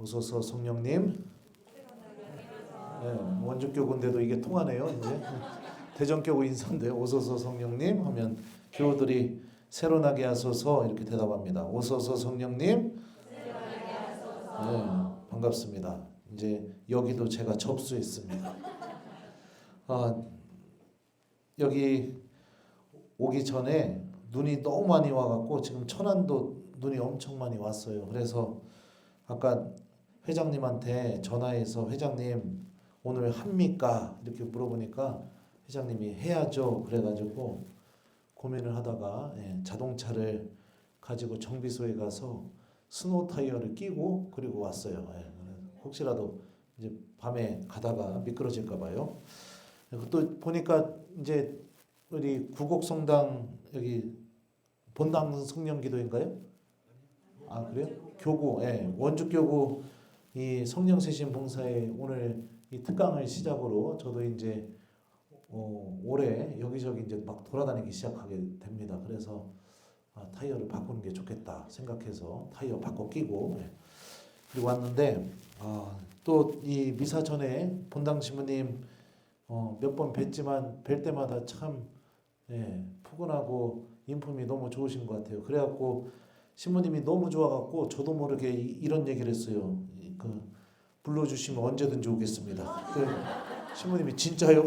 오소서 성령님. 네, 원주교구인데도 이게 통하네요. 이제 대전교구 인사인데 오소서 성령님 하면 교우들이 새로 나게 하소서 이렇게 대답합니다. 오소서 성령님. 네, 반갑습니다. 이제 여기도 제가 접수했습니다. 여기 오기 전에 눈이 너무 많이 와갖고 지금 천안도 눈이 엄청 많이 왔어요. 그래서 아까 회장님한테 전화해서 회장님 오늘 합니까? 이렇게 물어보니까 회장님이 해야죠. 그래가지고 고민을 하다가 자동차를 가지고 정비소에 가서 스노우 타이어를 끼고 그리고 왔어요. 혹시라도 이제 밤에 가다가 미끄러질까 봐요. 또 보니까 이제 우리 구곡성당 여기 본당 성령기도인가요? 아 그래요? 교구, 원주교구 이 성령세신 봉사에 오늘 이 특강을 시작으로 저도 이제 올해 여기저기 이제 막 돌아다니기 시작하게 됩니다. 그래서 타이어를 바꾸는 게 좋겠다 생각해서 타이어 바꿔 끼고 그리고 왔는데 또 이 미사 전에 본당 신부님 몇 번 뵀지만 뵐 때마다 참 푸근하고 인품이 너무 좋으신 것 같아요. 그래갖고 신부님이 너무 좋아갖고 저도 모르게 이런 얘기를 했어요. 불러주시면 언제든지 오겠습니다. 신부님이 진짜요?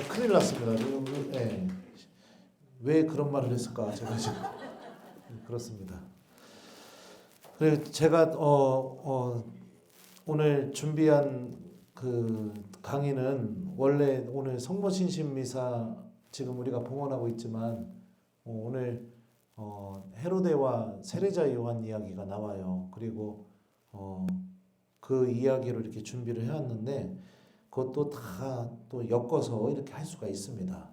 큰일 났습니다. 왜 그런 말을 했을까? 제가 지금 그렇습니다. 그리고 제가 오늘 준비한 그 강의는 원래 오늘 성모신신 미사 지금 우리가 봉헌하고 있지만 오늘 헤로데와 세례자 요한 이야기가 나와요. 그리고 그 이야기로 이렇게 준비를 해왔는데 그것도 다 또 엮어서 이렇게 할 수가 있습니다.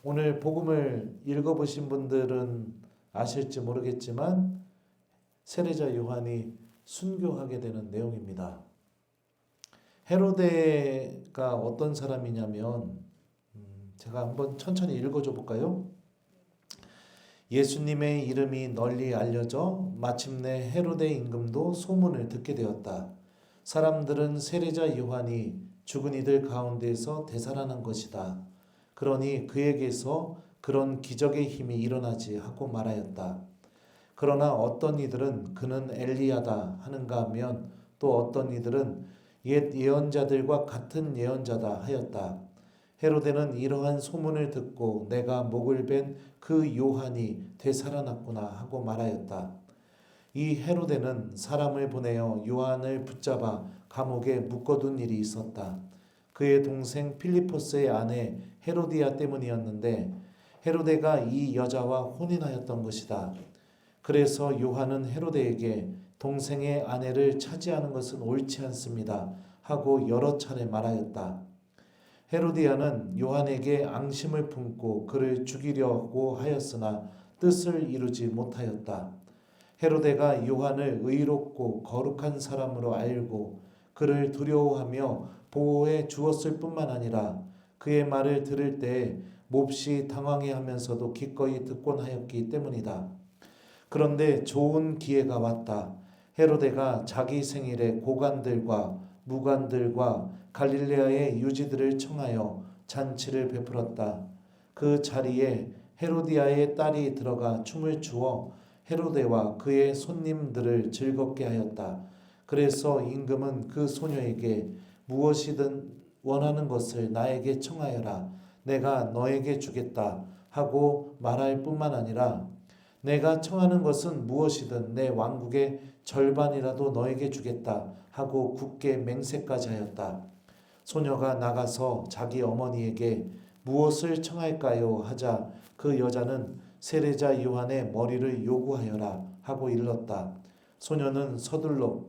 오늘 복음을 읽어보신 분들은 아실지 모르겠지만 세례자 요한이 순교하게 되는 내용입니다. 헤로데가 어떤 사람이냐면 제가 한번 천천히 읽어줘 볼까요? 예수님의 이름이 널리 알려져 마침내 헤로데 임금도 소문을 듣게 되었다. 사람들은 세례자 요한이 죽은 이들 가운데서 되살아난 것이다. 그러니 그에게서 그런 기적의 힘이 일어나지 하고 말하였다. 그러나 어떤 이들은 그는 엘리야다 하는가 하면 또 어떤 이들은 옛 예언자들과 같은 예언자다 하였다. 헤로데는 이러한 소문을 듣고 내가 목을 벤 그 요한이 되살아났구나 하고 말하였다. 이 헤로데는 사람을 보내어 요한을 붙잡아 감옥에 묶어둔 일이 있었다. 그의 동생 필리포스의 아내 헤로디아 때문이었는데 헤로데가 이 여자와 혼인하였던 것이다. 그래서 요한은 헤로데에게 동생의 아내를 차지하는 것은 옳지 않습니다 하고 여러 차례 말하였다. 헤로디아는 요한에게 앙심을 품고 그를 죽이려고 하였으나 뜻을 이루지 못하였다. 헤로데가 요한을 의롭고 거룩한 사람으로 알고 그를 두려워하며 보호해 주었을 뿐만 아니라 그의 말을 들을 때에 몹시 당황해하면서도 기꺼이 듣곤 하였기 때문이다. 그런데 좋은 기회가 왔다. 헤로데가 자기 생일에 고관들과 무관들과 갈릴레아의 유지들을 청하여 잔치를 베풀었다. 그 자리에 헤로디아의 딸이 들어가 춤을 추어 헤로데와 그의 손님들을 즐겁게 하였다. 그래서 임금은 그 소녀에게 무엇이든 원하는 것을 나에게 청하여라. 내가 너에게 주겠다 하고 말할 뿐만 아니라 내가 청하는 것은 무엇이든 내 왕국의 절반이라도 너에게 주겠다 하고 굳게 맹세까지 하였다. 소녀가 나가서 자기 어머니에게 무엇을 청할까요? 하자 그 여자는 세례자 요한의 머리를 요구하여라 하고 일렀다. 소녀는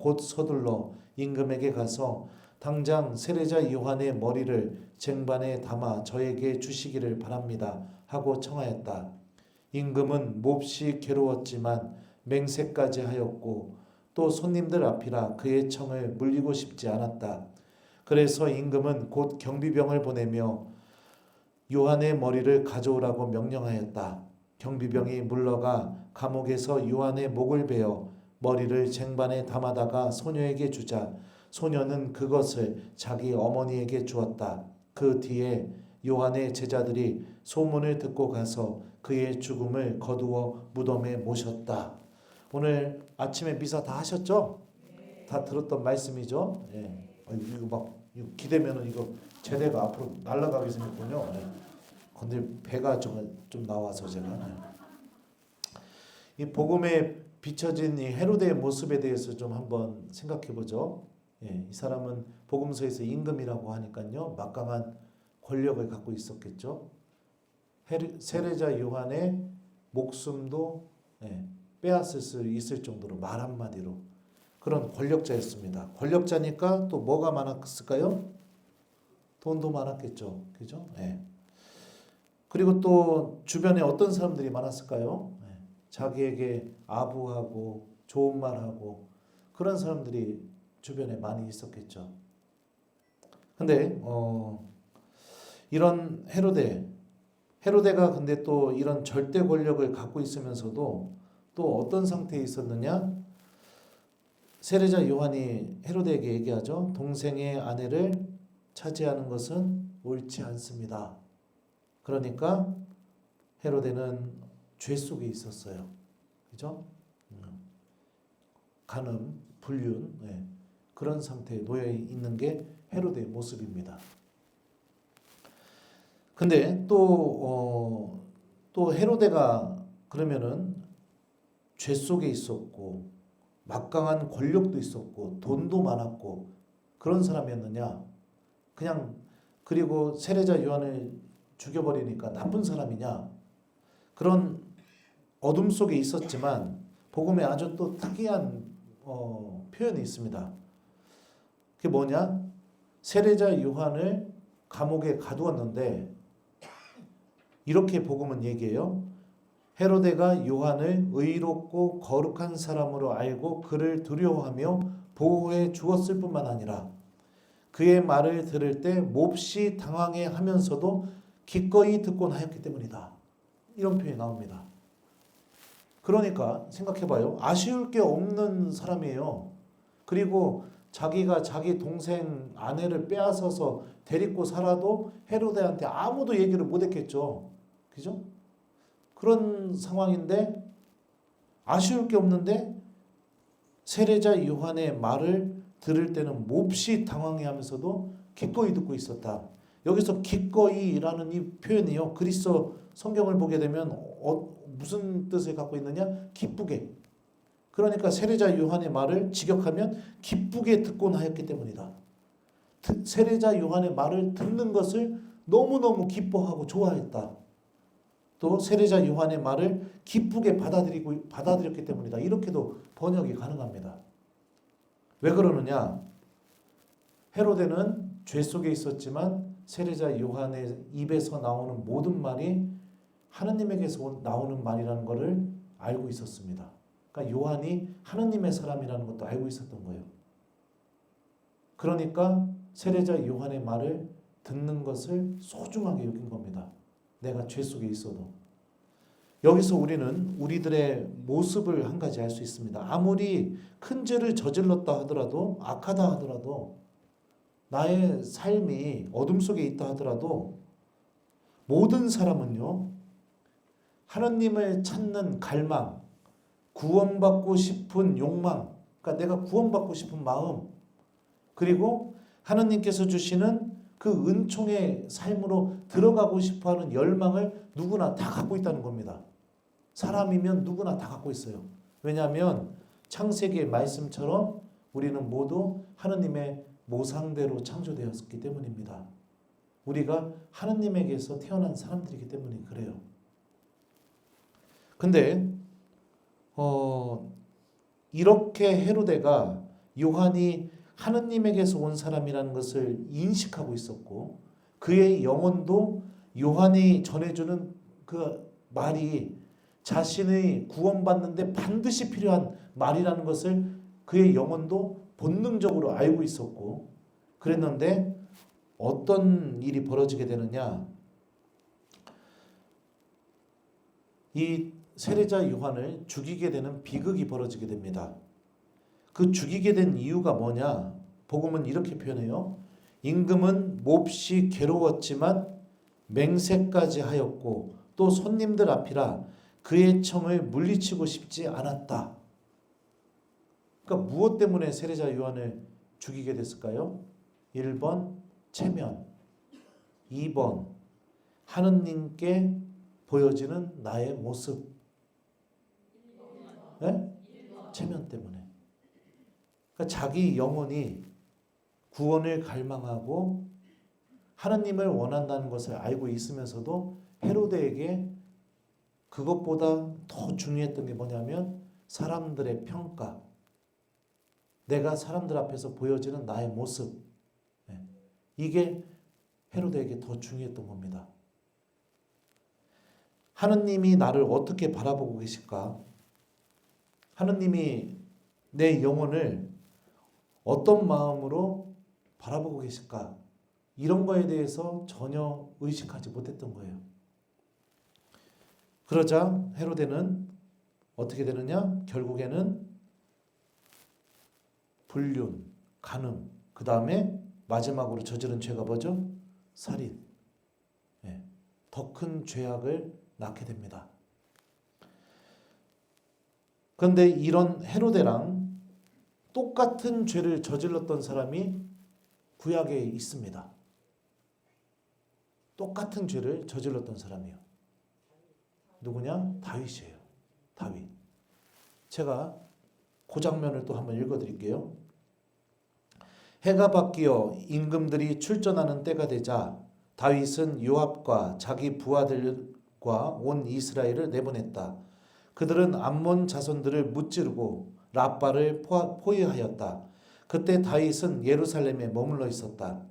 곧 서둘러 임금에게 가서 당장 세례자 요한의 머리를 쟁반에 담아 저에게 주시기를 바랍니다 하고 청하였다. 임금은 몹시 괴로웠지만 맹세까지 하였고 또 손님들 앞이라 그의 청을 물리고 싶지 않았다. 그래서 임금은 곧 경비병을 보내며 요한의 머리를 가져오라고 명령하였다. 경비병이 물러가 감옥에서 요한의 목을 베어 머리를 쟁반에 담아다가 소녀에게 주자 소녀는 그것을 자기 어머니에게 주었다. 그 뒤에 요한의 제자들이 소문을 듣고 가서 그의 죽음을 거두어 무덤에 모셨다. 오늘 아침에 미사 다 하셨죠? 다 들었던 말씀이죠? 예. 이거 막 이거 기대면은 이거 제대가 앞으로 날아가게 생겼군요. 예. 근데 배가 좀 나와서 제가 이 복음에 비춰진 이 헤로데의 모습에 대해서 좀 한번 생각해 보죠. 예, 이 사람은 복음서에서 임금이라고 하니까요 막강한 권력을 갖고 있었겠죠. 세례자 요한의 목숨도 빼앗을 수 있을 정도로 말 한마디로 그런 권력자였습니다. 권력자니까 또 뭐가 많았을까요? 돈도 많았겠죠. 그죠? 예. 그리고 또 주변에 어떤 사람들이 많았을까요? 자기에게 아부하고 좋은 말하고 그런 사람들이 주변에 많이 있었겠죠. 근데 이런 헤로데가 근데 또 이런 절대 권력을 갖고 있으면서도 또 어떤 상태에 있었느냐? 세례자 요한이 헤로데에게 얘기하죠. 동생의 아내를 차지하는 것은 옳지 않습니다. 그러니까 헤로데는 죄 속에 있었어요. 그죠? 간음, 불륜, 그런 상태에 놓여 있는 게 헤로데의 모습입니다. 근데 또 헤로데가 그러면은 죄 속에 있었고 막강한 권력도 있었고 돈도 많았고 그런 사람이었느냐? 그냥 그리고 세례자 요한을 죽여버리니까 나쁜 사람이냐? 그런 어둠 속에 있었지만 복음에 아주 또 특이한 표현이 있습니다. 그게 뭐냐? 세례자 요한을 감옥에 가두었는데 이렇게 복음은 얘기해요. 헤로데가 요한을 의롭고 거룩한 사람으로 알고 그를 두려워하며 보호해 주었을 뿐만 아니라 그의 말을 들을 때 몹시 당황해 하면서도 기꺼이 듣곤 하였기 때문이다. 이런 표현이 나옵니다. 그러니까 생각해봐요. 아쉬울 게 없는 사람이에요. 그리고 자기가 자기 동생 아내를 빼앗아서 데리고 살아도 헤로데한테 아무도 얘기를 못했겠죠. 그죠? 그런 상황인데 아쉬울 게 없는데 세례자 요한의 말을 들을 때는 몹시 당황해하면서도 기꺼이 듣고 있었다. 여기서 기꺼이라는 이 표현이요. 그리스어 성경을 보게 되면 무슨 뜻을 갖고 있느냐? 기쁘게. 그러니까 세례자 요한의 말을 직역하면 기쁘게 듣곤 하였기 때문이다. 세례자 요한의 말을 듣는 것을 너무너무 기뻐하고 좋아했다. 또 세례자 요한의 말을 기쁘게 받아들였기 때문이다. 이렇게도 번역이 가능합니다. 왜 그러느냐? 헤로데는 죄 속에 있었지만 세례자 요한의 입에서 나오는 모든 말이 하느님에게서 나오는 말이라는 것을 알고 있었습니다. 그러니까 요한이 하느님의 사람이라는 것도 알고 있었던 거예요. 그러니까 세례자 요한의 말을 듣는 것을 소중하게 여긴 겁니다. 내가 죄 속에 있어도. 여기서 우리는 우리들의 모습을 한 가지 알 수 있습니다. 아무리 큰 죄를 저질렀다 하더라도 악하다 하더라도 나의 삶이 어둠 속에 있다 하더라도 모든 사람은요. 하나님을 찾는 갈망, 구원받고 싶은 욕망, 그러니까 내가 구원받고 싶은 마음, 그리고 하나님께서 주시는 그 은총의 삶으로 들어가고 싶어하는 열망을 누구나 다 갖고 있다는 겁니다. 사람이면 누구나 다 갖고 있어요. 왜냐하면 창세기의 말씀처럼 우리는 모두 하나님의 모상대로 창조되었기 때문입니다. 우리가 하나님에게서 태어난 사람들이기 때문에 그래요. 근데 이렇게 헤로데가 요한이 하느님에게서 온 사람이라는 것을 인식하고 있었고 그의 영혼도 요한이 전해주는 그 말이 자신의 구원받는데 반드시 필요한 말이라는 것을 그의 영혼도 본능적으로 알고 있었고 그랬는데 어떤 일이 벌어지게 되느냐? 이 세례자 요한을 죽이게 되는 비극이 벌어지게 됩니다. 그 죽이게 된 이유가 뭐냐? 복음은 이렇게 표현해요. 임금은 몹시 괴로웠지만 맹세까지 하였고 또 손님들 앞이라 그의 청을 물리치고 싶지 않았다. 그러니까 무엇 때문에 세례자 요한을 죽이게 됐을까요? 1번 체면, 2번 하느님께 보여지는 나의 모습. 네? 체면 때문에. 그러니까 자기 영혼이 구원을 갈망하고 하느님을 원한다는 것을 알고 있으면서도 헤로데에게 그것보다 더 중요했던 게 뭐냐면 사람들의 평가, 내가 사람들 앞에서 보여지는 나의 모습, 이게 헤로데에게 더 중요했던 겁니다. 하느님이 나를 어떻게 바라보고 계실까? 하느님이 내 영혼을 어떤 마음으로 바라보고 계실까? 이런 거에 대해서 전혀 의식하지 못했던 거예요. 그러자 헤로데는 어떻게 되느냐? 결국에는 불륜, 간음, 그 다음에 마지막으로 저지른 죄가 뭐죠? 살인. 더 큰 죄악을 낳게 됩니다. 그런데 이런 헤로데랑 똑같은 죄를 저질렀던 사람이 구약에 있습니다. 똑같은 죄를 저질렀던 사람이요. 누구냐? 다윗이에요. 다윗. 제가 그 장면을 또 한번 읽어드릴게요. 해가 바뀌어 임금들이 출전하는 때가 되자 다윗은 요압과 자기 부하들과 온 이스라엘을 내보냈다. 그들은 암몬 자손들을 무찌르고 라빠를 포위하였다. 그때 다윗은 예루살렘에 머물러 있었다.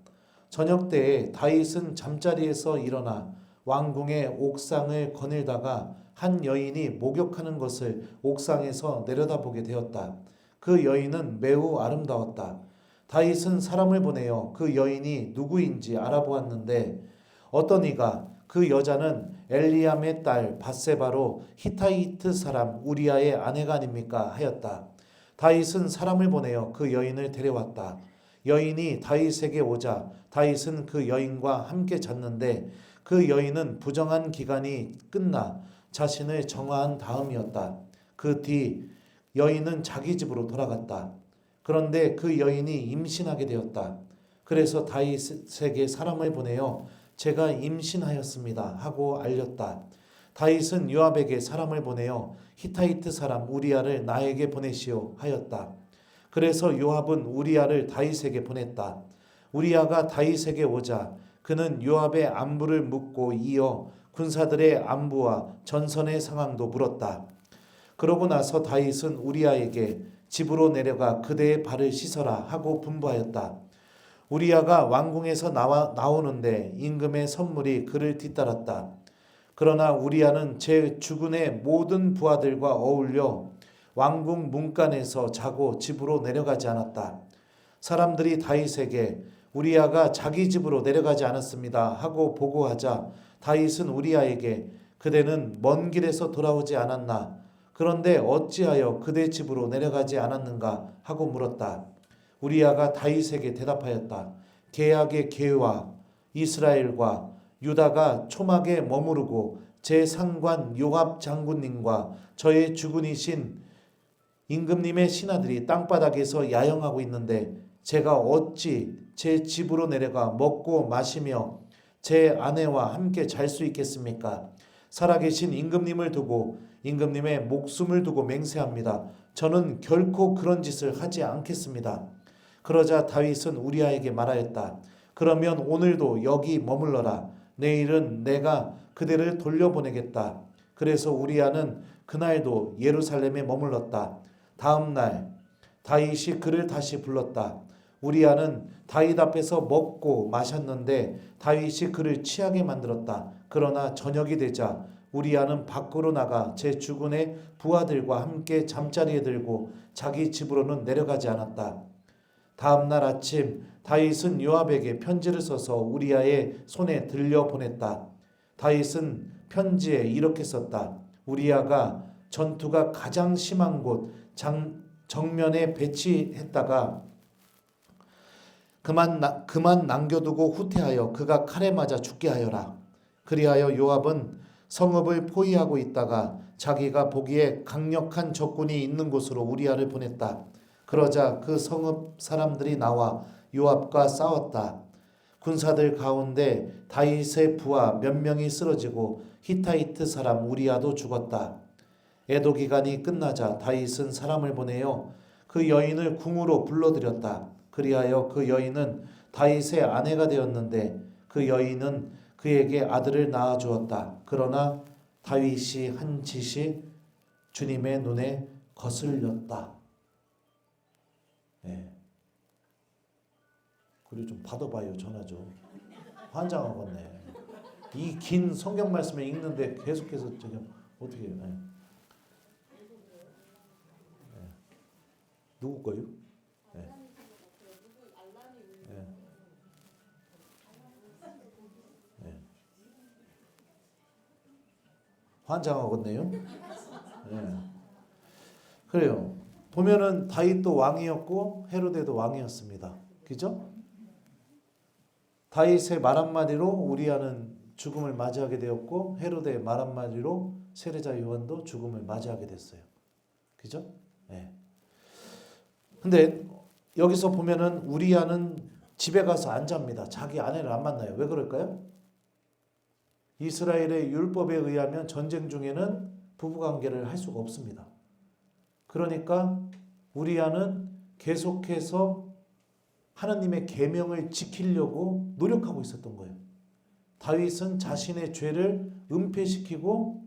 저녁 때에 다윗은 잠자리에서 일어나 왕궁의 옥상을 거닐다가 한 여인이 목욕하는 것을 옥상에서 내려다보게 되었다. 그 여인은 매우 아름다웠다. 다윗은 사람을 보내어 그 여인이 누구인지 알아보았는데 어떤 이가 그 여자는 엘리암의 딸 밧세바로 히타이트 사람 우리아의 아내가 아닙니까 하였다. 다윗은 사람을 보내어 그 여인을 데려왔다. 여인이 다윗에게 오자 다윗은 그 여인과 함께 잤는데 그 여인은 부정한 기간이 끝나 자신을 정화한 다음이었다. 그 뒤 여인은 자기 집으로 돌아갔다. 그런데 그 여인이 임신하게 되었다. 그래서 다윗에게 사람을 보내어 제가 임신하였습니다 하고 알렸다. 다윗은 요압에게 사람을 보내어 히타이트 사람 우리아를 나에게 보내시오 하였다. 그래서 요압은 우리아를 다윗에게 보냈다. 우리아가 다윗에게 오자 그는 요압의 안부를 묻고 이어 군사들의 안부와 전선의 상황도 물었다. 그러고 나서 다윗은 우리아에게 집으로 내려가 그대의 발을 씻어라 하고 분부하였다. 우리아가 왕궁에서 나오는데 임금의 선물이 그를 뒤따랐다. 그러나 우리아는 제 주군의 모든 부하들과 어울려 왕궁 문간에서 자고 집으로 내려가지 않았다. 사람들이 다윗에게 우리아가 자기 집으로 내려가지 않았습니다 하고 보고하자 다윗은 우리아에게 그대는 먼 길에서 돌아오지 않았나? 그런데 어찌하여 그대 집으로 내려가지 않았는가 하고 물었다. 우리아가 다윗에게 대답하였다. 계약의 계와 이스라엘과 유다가 초막에 머무르고 제 상관 요압 장군님과 저의 주군이신 임금님의 신하들이 땅바닥에서 야영하고 있는데 제가 어찌 제 집으로 내려가 먹고 마시며 제 아내와 함께 잘 수 있겠습니까? 살아계신 임금님을 두고 임금님의 목숨을 두고 맹세합니다. 저는 결코 그런 짓을 하지 않겠습니다. 그러자 다윗은 우리아에게 말하였다. 그러면 오늘도 여기 머물러라. 내일은 내가 그대를 돌려보내겠다. 그래서 우리아는 그날도 예루살렘에 머물렀다. 다음 날 다윗이 그를 다시 불렀다. 우리아는 다윗 앞에서 먹고 마셨는데 다윗이 그를 취하게 만들었다. 그러나 저녁이 되자 우리아는 밖으로 나가 제 주군의 부하들과 함께 잠자리에 들고 자기 집으로는 내려가지 않았다. 다음 날 아침 다윗은 요압에게 편지를 써서 우리아의 손에 들려 보냈다. 다윗은 편지에 이렇게 썼다. 우리아가 전투가 가장 심한 곳 정면에 배치했다가 그만 남겨두고 후퇴하여 그가 칼에 맞아 죽게 하여라. 그리하여 요압은 성읍을 포위하고 있다가 자기가 보기에 강력한 적군이 있는 곳으로 우리아를 보냈다. 그러자 그 성읍 사람들이 나와 요압과 싸웠다. 군사들 가운데 다윗의 부하 몇 명이 쓰러지고 히타이트 사람 우리아도 죽었다. 애도 기간이 끝나자 다윗은 사람을 보내어 그 여인을 궁으로 불러들였다. 그리하여 그 여인은 다윗의 아내가 되었는데 그 여인은 그에게 아들을 낳아 주었다. 그러나 다윗이 한 짓이 주님의 눈에 거슬렸다. 네. 그리고 좀 받아봐요. 전화 좀. 환장하겠네. 이 긴 성경 말씀을 읽는데 계속해서 지금 어떻게 해요? 네. 누구 거요? 네. 네. 네. 환장하겠네요. 네. 그래요. 보면은 다윗도 왕이었고 헤로데도 왕이었습니다. 그죠? 다윗의 말 한마디로 우리아는 죽음을 맞이하게 되었고 헤로데의 말 한마디로 세례자 요한도 죽음을 맞이하게 됐어요. 그죠? 네. 근데 여기서 보면은 우리아는 집에 가서 안 잡니다. 자기 아내를 안 만나요. 왜 그럴까요? 이스라엘의 율법에 의하면 전쟁 중에는 부부관계를 할 수가 없습니다. 그러니까 우리아는 계속해서 하나님의 계명을 지키려고 노력하고 있었던 거예요. 다윗은 자신의 죄를 은폐시키고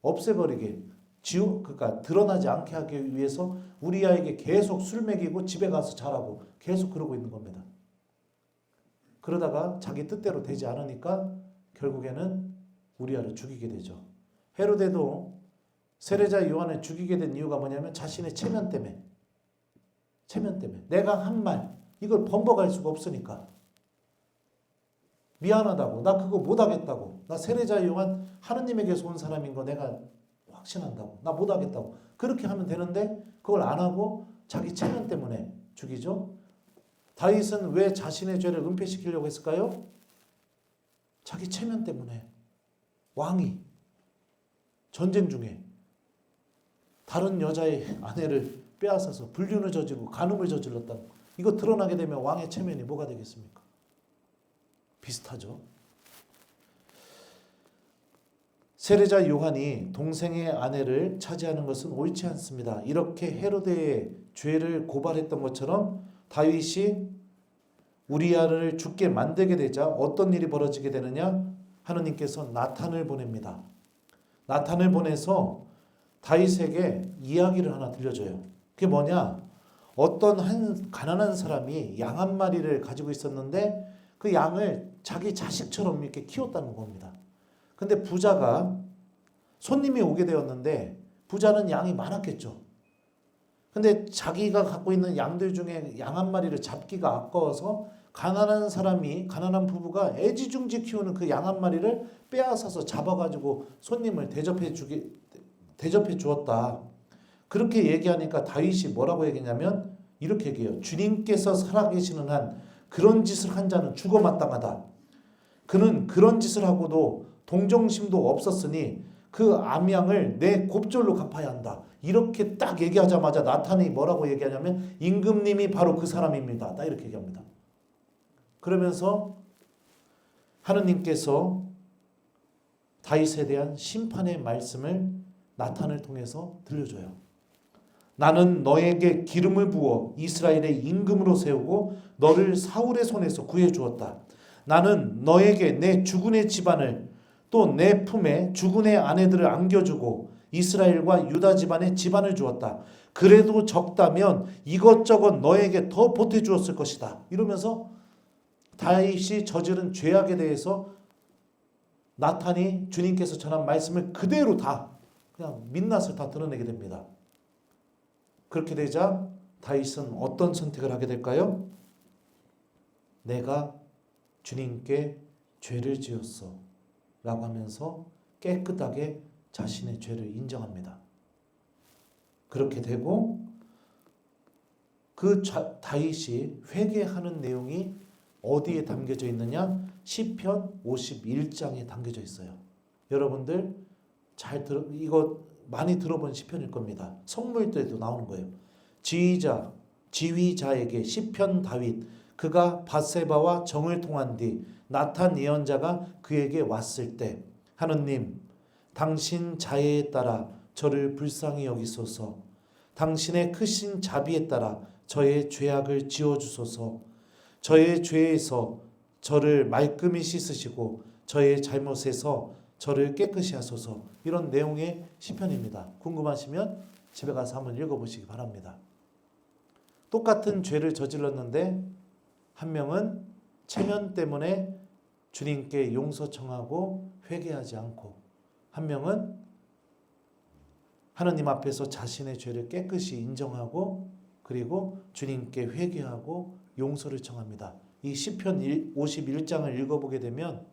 없애버리게 그러니까 드러나지 않게 하기 위해서 우리아에게 계속 술 먹이고 집에 가서 자라고 계속 그러고 있는 겁니다. 그러다가 자기 뜻대로 되지 않으니까 결국에는 우리아를 죽이게 되죠. 헤로데도 세례자 요한을 죽이게 된 이유가 뭐냐면 자신의 체면 때문에 내가 한 말 이걸 번복할 수가 없으니까 미안하다고 나 그거 못하겠다고 나 세례자 요한 하느님에게서 온 사람인 거 내가 확신한다고 나 못하겠다고 그렇게 하면 되는데 그걸 안 하고 자기 체면 때문에 죽이죠. 다윗은 왜 자신의 죄를 은폐시키려고 했을까요? 자기 체면 때문에. 왕이 전쟁 중에 다른 여자의 아내를 빼앗아서 불륜을 저지르고 간음을 저질렀다. 이거 드러나게 되면 왕의 체면이 뭐가 되겠습니까? 비슷하죠. 세례자 요한이 동생의 아내를 차지하는 것은 옳지 않습니다. 이렇게 헤로데의 죄를 고발했던 것처럼 다윗이 우리아를 죽게 만들게 되자 어떤 일이 벌어지게 되느냐? 하느님께서 나탄을 보냅니다. 나탄을 보내서 다윗에게 이야기를 하나 들려줘요. 그게 뭐냐? 어떤 한 가난한 사람이 양 한 마리를 가지고 있었는데 그 양을 자기 자식처럼 이렇게 키웠다는 겁니다. 근데 부자가 손님이 오게 되었는데 부자는 양이 많았겠죠. 근데 자기가 갖고 있는 양들 중에 양 한 마리를 잡기가 아까워서 가난한 부부가 애지중지 키우는 그 양 한 마리를 빼앗아서 잡아가지고 손님을 대접해 주었다. 그렇게 얘기하니까 다윗이 뭐라고 얘기했냐면 이렇게 얘기해요. 주님께서 살아계시는 한 그런 짓을 한 자는 죽어 마땅하다. 그는 그런 짓을 하고도 동정심도 없었으니 그 암양을 내 곱절로 갚아야 한다. 이렇게 딱 얘기하자마자 나탄이 뭐라고 얘기하냐면 임금님이 바로 그 사람입니다. 딱 이렇게 얘기합니다. 그러면서 하느님께서 다윗에 대한 심판의 말씀을 나탄을 통해서 들려줘요. 나는 너에게 기름을 부어 이스라엘의 임금으로 세우고 너를 사울의 손에서 구해 주었다. 나는 너에게 내 주군의 집안을 또 내 품에 주군의 아내들을 안겨주고 이스라엘과 유다 집안의 집안을 주었다. 그래도 적다면 이것저것 너에게 더 보태주었을 것이다. 이러면서 다윗이 저지른 죄악에 대해서 나탄이 주님께서 전한 말씀을 그대로 다 그냥 민낯을 다 드러내게 됩니다. 그렇게 되자 다윗은 어떤 선택을 하게 될까요? 내가 주님께 죄를 지었어 라고 하면서 깨끗하게 자신의 죄를 인정합니다. 그렇게 되고 그 다윗이 회개하는 내용이 어디에 담겨져 있느냐? 시편 51장에 담겨져 있어요. 여러분들 이거 많이 들어본 시편일 겁니다. 성물 때도 나오는 거예요. 지휘자에게 시편 다윗, 그가 밧세바와 정을 통한 뒤 나탄 예언자가 그에게 왔을 때, 하느님 당신 자애에 따라 저를 불쌍히 여기소서. 당신의 크신 자비에 따라 저의 죄악을 지워주소서. 저의 죄에서 저를 말끔히 씻으시고 저의 잘못에서 저를 깨끗이 하소서. 이런 내용의 시편입니다. 궁금하시면 집에 가서 한번 읽어보시기 바랍니다. 똑같은 죄를 저질렀는데 한 명은 체면 때문에 주님께 용서 청하고 회개하지 않고, 한 명은 하느님 앞에서 자신의 죄를 깨끗이 인정하고 그리고 주님께 회개하고 용서를 청합니다. 이 시편 51장을 읽어보게 되면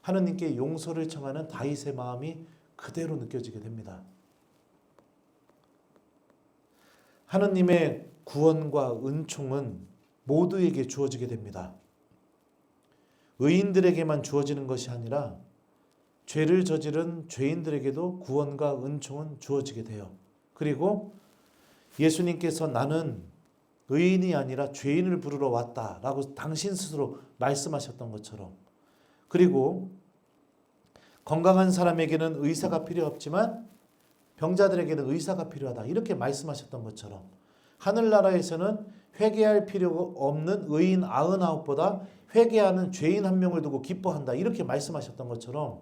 하느님께 용서를 청하는 다윗의 마음이 그대로 느껴지게 됩니다. 하느님의 구원과 은총은 모두에게 주어지게 됩니다. 의인들에게만 주어지는 것이 아니라 죄를 저지른 죄인들에게도 구원과 은총은 주어지게 돼요. 그리고 예수님께서 나는 의인이 아니라 죄인을 부르러 왔다라고 당신 스스로 말씀하셨던 것처럼, 그리고 건강한 사람에게는 의사가 필요 없지만 병자들에게는 의사가 필요하다 이렇게 말씀하셨던 것처럼, 하늘나라에서는 회개할 필요가 없는 의인 99보다 회개하는 죄인 1명을 두고 기뻐한다 이렇게 말씀하셨던 것처럼,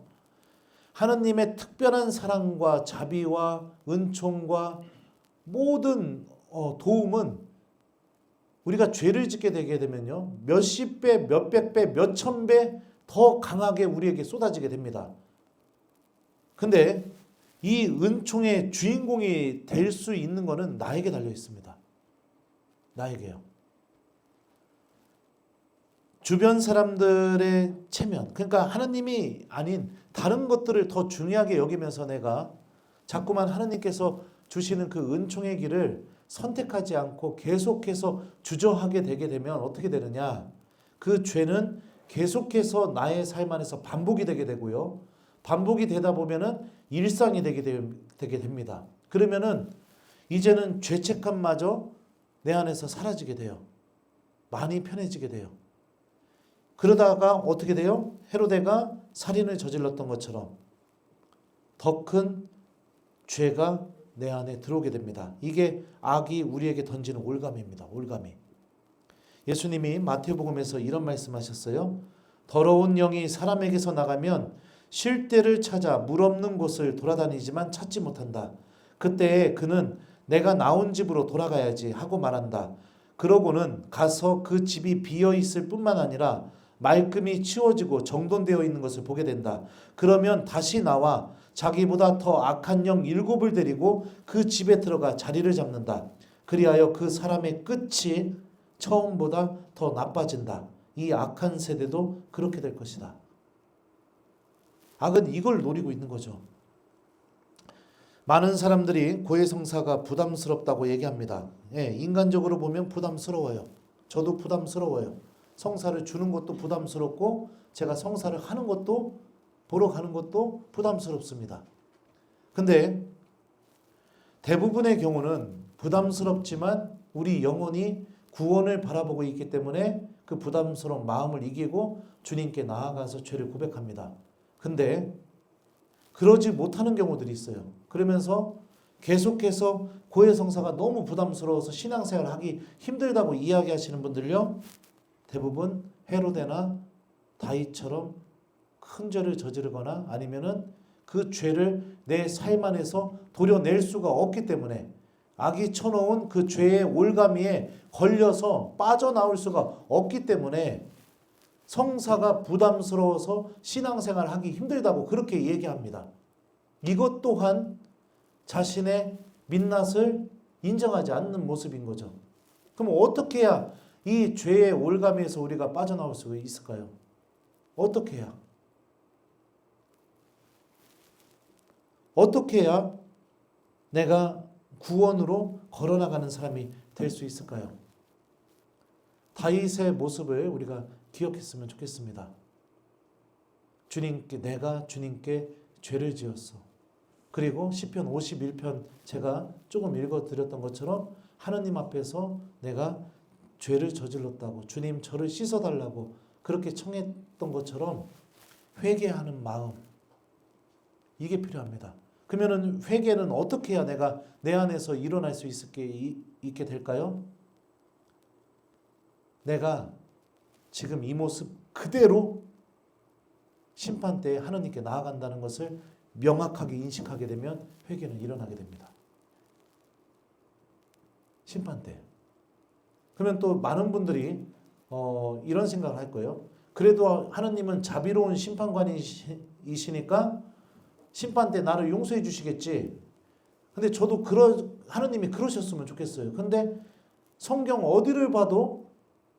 하느님의 특별한 사랑과 자비와 은총과 모든 도움은 우리가 죄를 짓게 되게 되면요, 몇십 배, 몇백 배, 몇천 배 더 강하게 우리에게 쏟아지게 됩니다. 근데 이 은총의 주인공이 될 수 있는 것은 나에게 달려 있습니다. 나에게요. 주변 사람들의 체면, 그러니까 하느님이 아닌 다른 것들을 더 중요하게 여기면서 내가 자꾸만 하느님께서 주시는 그 은총의 길을 선택하지 않고 계속해서 주저하게 되게 되면 어떻게 되느냐? 그 죄는 계속해서 나의 삶 안에서 반복이 되게 되고요. 반복이 되다 보면은 일상이 되게 됩니다. 그러면은 이제는 죄책감마저 내 안에서 사라지게 돼요. 많이 편해지게 돼요. 그러다가 어떻게 돼요? 헤로데가 살인을 저질렀던 것처럼 더 큰 죄가 내 안에 들어오게 됩니다. 이게 악이 우리에게 던지는 올감입니다. 올감이. 예수님이 마태복음에서 이런 말씀하셨어요. 더러운 영이 사람에게서 나가면 쉴 데를 찾아 물 없는 곳을 돌아다니지만 찾지 못한다. 그때 그는 내가 나온 집으로 돌아가야지 하고 말한다. 그러고는 가서 그 집이 비어 있을 뿐만 아니라 말끔히 치워지고 정돈되어 있는 것을 보게 된다. 그러면 다시 나와 자기보다 더 악한 영 7을 데리고 그 집에 들어가 자리를 잡는다. 그리하여 그 사람의 끝이 처음보다 더 나빠진다. 이 악한 세대도 그렇게 될 것이다. 악은 이걸 노리고 있는 거죠. 많은 사람들이 고해성사가 부담스럽다고 얘기합니다. 인간적으로 보면 부담스러워요. 저도 부담스러워요. 성사를 주는 것도 부담스럽고 제가 성사를 하는 것도 보러 가는 것도 부담스럽습니다. 근데 대부분의 경우는 부담스럽지만 우리 영혼이 구원을 바라보고 있기 때문에 그 부담스러운 마음을 이기고 주님께 나아가서 죄를 고백합니다. 근데 그러지 못하는 경우들이 있어요. 그러면서 계속해서 고해성사가 너무 부담스러워서 신앙생활을 하기 힘들다고 이야기하시는 분들요, 대부분 헤로데나 다윗처럼 큰 죄를 저지르거나 아니면은 그 죄를 내 삶 안에서 도려낼 수가 없기 때문에, 악이 쳐놓은 그 죄의 올가미에 걸려서 빠져나올 수가 없기 때문에 성사가 부담스러워서 신앙생활을 하기 힘들다고 그렇게 얘기합니다. 이것 또한 자신의 민낯을 인정하지 않는 모습인 거죠. 그럼 어떻게 해야 이 죄의 올가미에서 우리가 빠져나올 수 있을까요? 어떻게 해야? 어떻게 해야 내가 구원으로 걸어나가는 사람이 될 수 있을까요? 다윗의 모습을 우리가 기억했으면 좋겠습니다. 내가 주님께 죄를 지었어. 그리고 시편 51편 제가 조금 읽어드렸던 것처럼 하느님 앞에서 내가 죄를 저질렀다고, 주님 저를 씻어달라고 그렇게 청했던 것처럼 회개하는 마음, 이게 필요합니다. 그러면 회개는 어떻게 해야 내가 내 안에서 일어날 수 있게 될까요? 내가 지금 이 모습 그대로 심판대에 하느님께 나아간다는 것을 명확하게 인식하게 되면 회개는 일어나게 됩니다. 심판대. 그러면 또 많은 분들이 이런 생각을 할 거예요. 그래도 하느님은 자비로운 심판관이시니까 심판대 나를 용서해 주시겠지. 근데 저도 하느님이 그러셨으면 좋겠어요. 근데 성경 어디를 봐도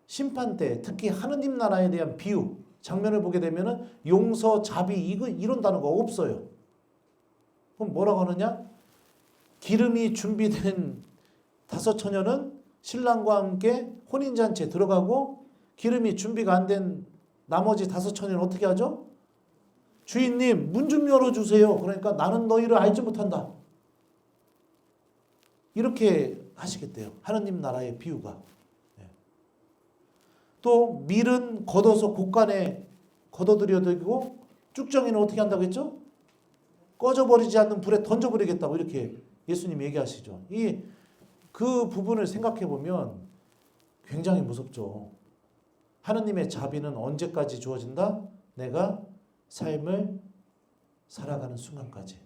심판대, 특히 하느님 나라에 대한 비유, 장면을 보게 되면은 용서, 자비 이런 단어가 없어요. 그럼 뭐라고 하느냐? 기름이 준비된 5 처녀는 신랑과 함께 혼인잔치에 들어가고 기름이 준비가 안 된 나머지 5 처녀는 어떻게 하죠? 주인님 문 좀 열어주세요. 그러니까 나는 너희를 알지 못한다. 이렇게 하시겠대요. 하느님 나라의 비유가. 또 밀은 걷어서 곳간에 걷어들여 들고 쭉정이는 어떻게 한다고 했죠? 꺼져버리지 않는 불에 던져버리겠다고 이렇게 예수님이 얘기하시죠. 그 부분을 생각해 보면 굉장히 무섭죠. 하느님의 자비는 언제까지 주어진다? 내가 삶을 살아가는 순간까지.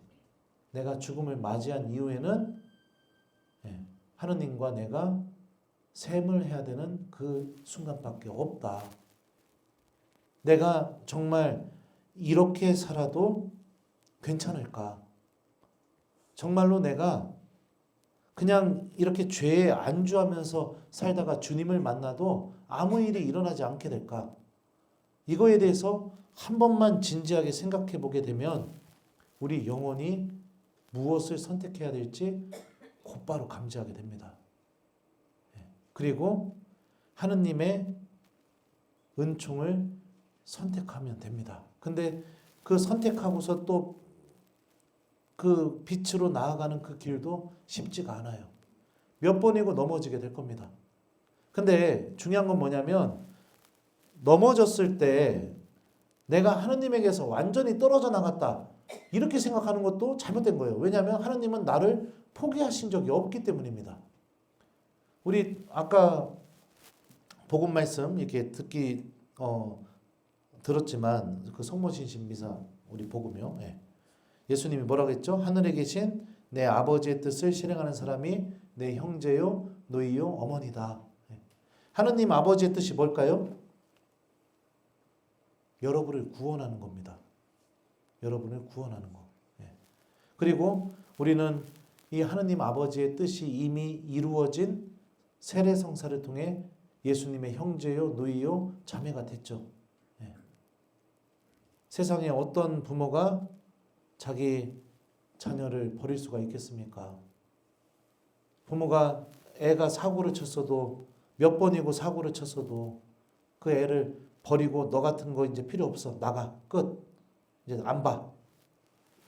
내가 죽음을 맞이한 이후에는 하느님과 내가 셈을 해야 되는 그 순간밖에 없다. 내가 정말 이렇게 살아도 괜찮을까? 정말로 내가 그냥 이렇게 죄에 안주하면서 살다가 주님을 만나도 아무 일이 일어나지 않게 될까? 이거에 대해서 한 번만 진지하게 생각해 보게 되면 우리 영혼이 무엇을 선택해야 될지 곧바로 감지하게 됩니다. 그리고 하느님의 은총을 선택하면 됩니다. 근데 그 선택하고서 또 그 빛으로 나아가는 그 길도 쉽지가 않아요. 몇 번이고 넘어지게 될 겁니다. 근데 중요한 건 뭐냐면 넘어졌을 때 내가 하느님에게서 완전히 떨어져 나갔다. 이렇게 생각하는 것도 잘못된 거예요. 왜냐하면 하느님은 나를 포기하신 적이 없기 때문입니다. 우리 아까 복음 말씀 이렇게 들었지만 그 성모신신 미사 우리 복음이요. 예수님이 뭐라고 했죠? 하늘에 계신 내 아버지의 뜻을 실행하는 사람이 내 형제요, 너희요, 어머니다. 하느님 아버지의 뜻이 뭘까요? 여러분을 구원하는 겁니다. 여러분을 구원하는 거. 그리고 우리는 이 하느님 아버지의 뜻이 이미 이루어진 세례성사를 통해 예수님의 형제요, 누이요, 자매가 됐죠. 세상에 어떤 부모가 자기 자녀를 버릴 수가 있겠습니까? 부모가 애가 사고를 쳤어도 몇 번이고 사고를 쳤어도 그 애를 버리고 너 같은 거 이제 필요 없어. 나가. 끝. 이제 안 봐.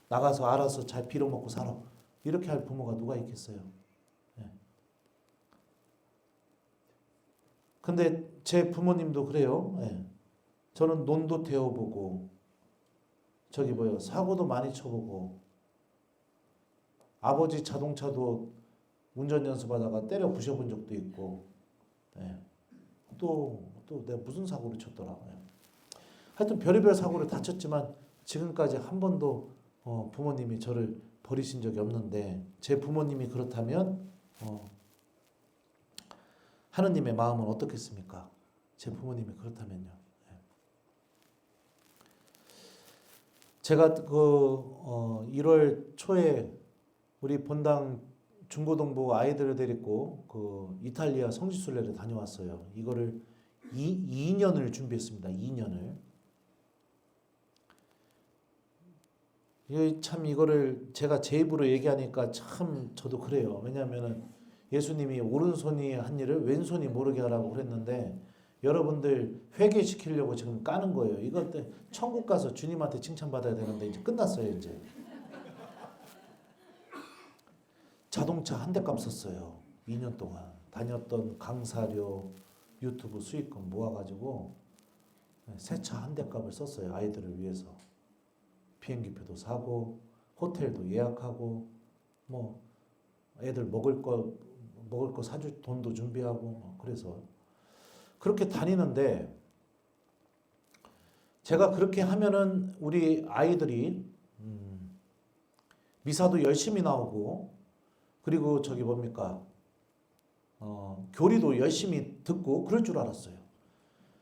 나가서 알아서 잘 빌어먹고 살아. 이렇게 할 부모가 누가 있겠어요? 근데 제 부모님도 그래요. 저는 논도 태워보고 사고도 많이 쳐보고 아버지 자동차도 운전 연습하다가 때려 부셔본 적도 있고 또 내가 무슨 사고를 쳤더라. 하여튼 별의별 사고를 다 쳤지만 지금까지 한 번도 부모님이 저를 버리신 적이 없는데 제 부모님이 그렇다면 하느님의 마음은 어떻겠습니까? 제 부모님이 그렇다면요. 제가 1월 초에 우리 본당 중고등부 아이들을 데리고 그 이탈리아 성지순례를 다녀왔어요. 이거를 2년을 준비했습니다. 2년을. 참 이거를 제가 제 입으로 얘기하니까 참 저도 그래요. 왜냐하면은 예수님이 오른손이 한 일을 왼손이 모르게 하라고 그랬는데 여러분들 회개시키려고 지금 까는 거예요. 이것 때 천국 가서 주님한테 칭찬받아야 되는데 이제 끝났어요. 이제 자동차 한 대 값 썼어요. 2년 동안 다녔던 강사료 유튜브 수익금 모아가지고 새 차 한 대 값을 썼어요. 아이들을 위해서. 비행기표도 사고 호텔도 예약하고 뭐 애들 먹을 거 사줄 돈도 준비하고 뭐 그래서 그렇게 다니는데 제가 그렇게 하면은 우리 아이들이 미사도 열심히 나오고 그리고 저기 뭡니까 교리도 열심히 듣고 그럴 줄 알았어요.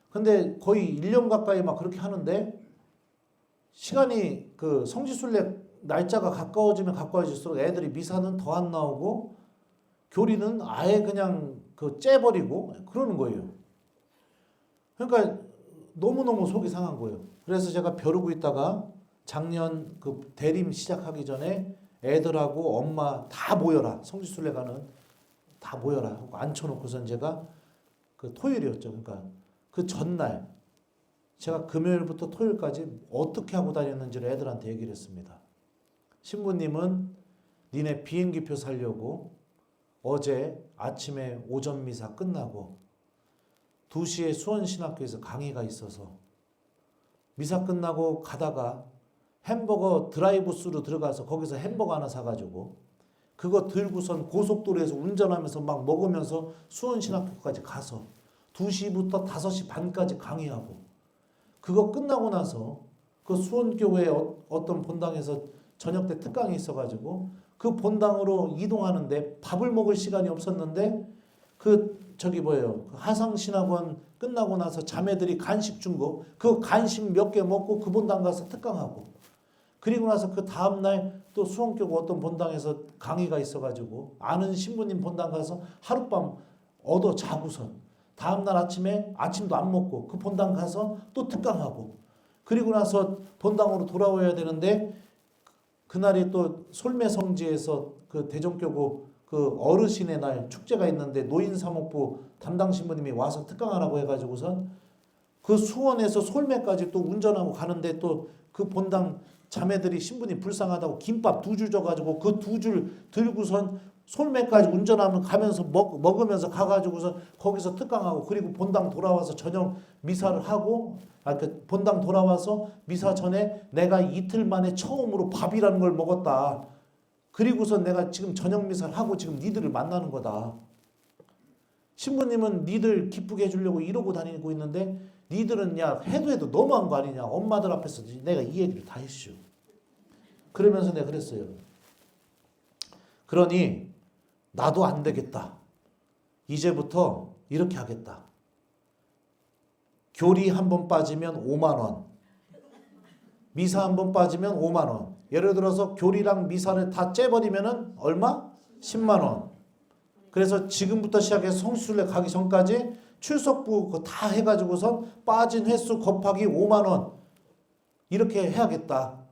근데 거의 1년 가까이 막 그렇게 하는데 시간이 그 성지순례 날짜가 가까워지면 가까워질수록 애들이 미사는 더 안 나오고 교리는 아예 그냥 그 째버리고 그러는 거예요. 그러니까 너무너무 속이 상한 거예요. 그래서 제가 벼르고 있다가 작년 그 대림 시작하기 전에 애들하고 엄마 다 모여라. 성지순례 가는 다 모여라 하고 앉혀놓고선 제가 그 토요일이었죠. 그러니까 그 전날 제가 금요일부터 토요일까지 어떻게 하고 다녔는지를 애들한테 얘기를 했습니다. 신부님은 니네 비행기표 살려고 어제 아침에 오전 미사 끝나고 2시에 수원신학교에서 강의가 있어서 미사 끝나고 가다가 햄버거 드라이브스루 들어가서 거기서 햄버거 하나 사가지고 그거 들고선 고속도로에서 운전하면서 막 먹으면서 수원신학교까지 가서 2시부터 5시 반까지 강의하고 그거 끝나고 나서 그 수원교회 어떤 본당에서 저녁 때 특강이 있어가지고 그 본당으로 이동하는데 밥을 먹을 시간이 없었는데 그 저기 뭐예요 하상신학원 끝나고 나서 자매들이 간식 준 거 그 간식 몇 개 먹고 그 본당 가서 특강하고 그리고 나서 그 다음날 또 수원교회 어떤 본당에서 강의가 있어가지고 아는 신부님 본당 가서 하룻밤 얻어 자고선 다음날 아침에 아침도 안 먹고 그 본당 가서 또 특강하고 그리고 나서 본당으로 돌아와야 되는데 그날이 또 솔매성지에서 그 대종교구 그 어르신의 날 축제가 있는데 노인사목부 담당 신부님이 와서 특강하라고 해가지고선 그 수원에서 솔매까지 또 운전하고 가는데 또 그 본당 자매들이 신부님 불쌍하다고 김밥 2줄 줘가지고 그 2줄 들고선 솔매까지 운전하면 가면서 먹으면서 가가지고서 거기서 특강하고 그리고 본당 돌아와서 저녁 미사를 하고 그 본당 돌아와서 미사 전에 내가 이틀 만에 처음으로 밥이라는 걸 먹었다. 그리고서 내가 지금 저녁 미사를 하고 지금 니들을 만나는 거다. 신부님은 니들 기쁘게 해주려고 이러고 다니고 있는데 니들은 야 해도 너무한 거 아니냐. 엄마들 앞에서 내가 이 얘기를 다 했슈. 그러면서 내가 그랬어요. 그러니 나도 안 되겠다. 이제부터 이렇게 하겠다. 교리 한 번 빠지면 5만 원. 미사 한 번 빠지면 5만 원. 예를 들어서 교리랑 미사를 다 째버리면은 얼마? 10만 원. 그래서 지금부터 시작해서 성수순례 가기 전까지 출석부 그거 다 해가지고서 빠진 횟수 곱하기 5만 원. 이렇게 해야겠다.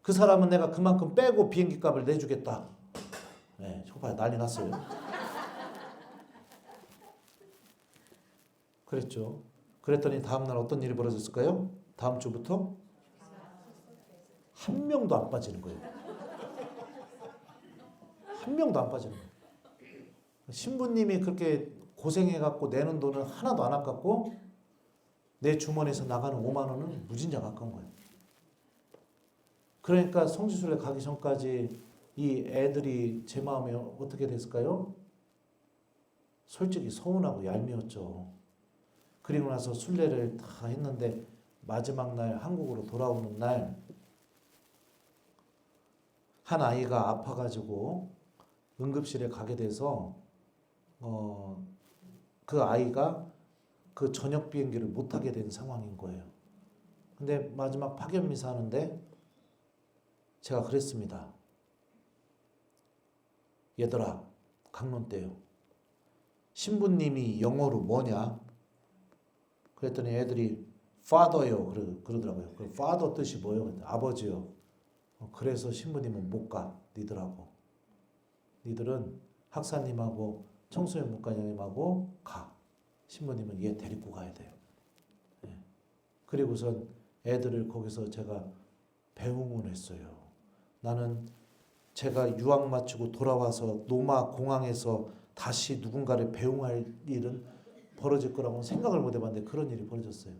그 사람은 내가 그만큼 빼고 비행기 값을 내주겠다. 네, 저거 난리 났어요. 그랬죠. 그랬더니 다음날 어떤 일이 벌어졌을까요? 다음 주부터 한 명도 안 빠지는 거예요. 한 명도 안 빠지는 거예요. 신부님이 그렇게 고생해갖고 내는 돈은 하나도 안 아깝고 내 주머니에서 나가는 5만 원은 무진장 아까운 거예요. 그러니까 성지순례 가기 전까지 이 애들이 제 마음에 어떻게 됐을까요? 솔직히 서운하고 얄미웠죠. 그리고 나서 순례를 다 했는데 마지막 날 한국으로 돌아오는 날 한 아이가 아파가지고 응급실에 가게 돼서 그 아이가 그 저녁 비행기를 못 타게 된 상황인 거예요. 근데 마지막 파견 미사 하는데 제가 그랬습니다. 얘들아, 강론 때요. 신부님이 영어로 뭐냐? 그랬더니 애들이 father요 그러더라고요. 그 father 뜻이 뭐예요? 아버지요. 그래서 신부님은 못 가. 니들하고. 니들은 학사님하고 청소년 목사님하고 가. 신부님은 얘 데리고 가야 돼요. 예. 그리고선 애들을 거기서 제가 배웅을 했어요. 나는 제가 유학 마치고 돌아와서 노마 공항에서 다시 누군가를 배웅할 일은 벌어질 거라고 생각을 못 해봤는데 그런 일이 벌어졌어요.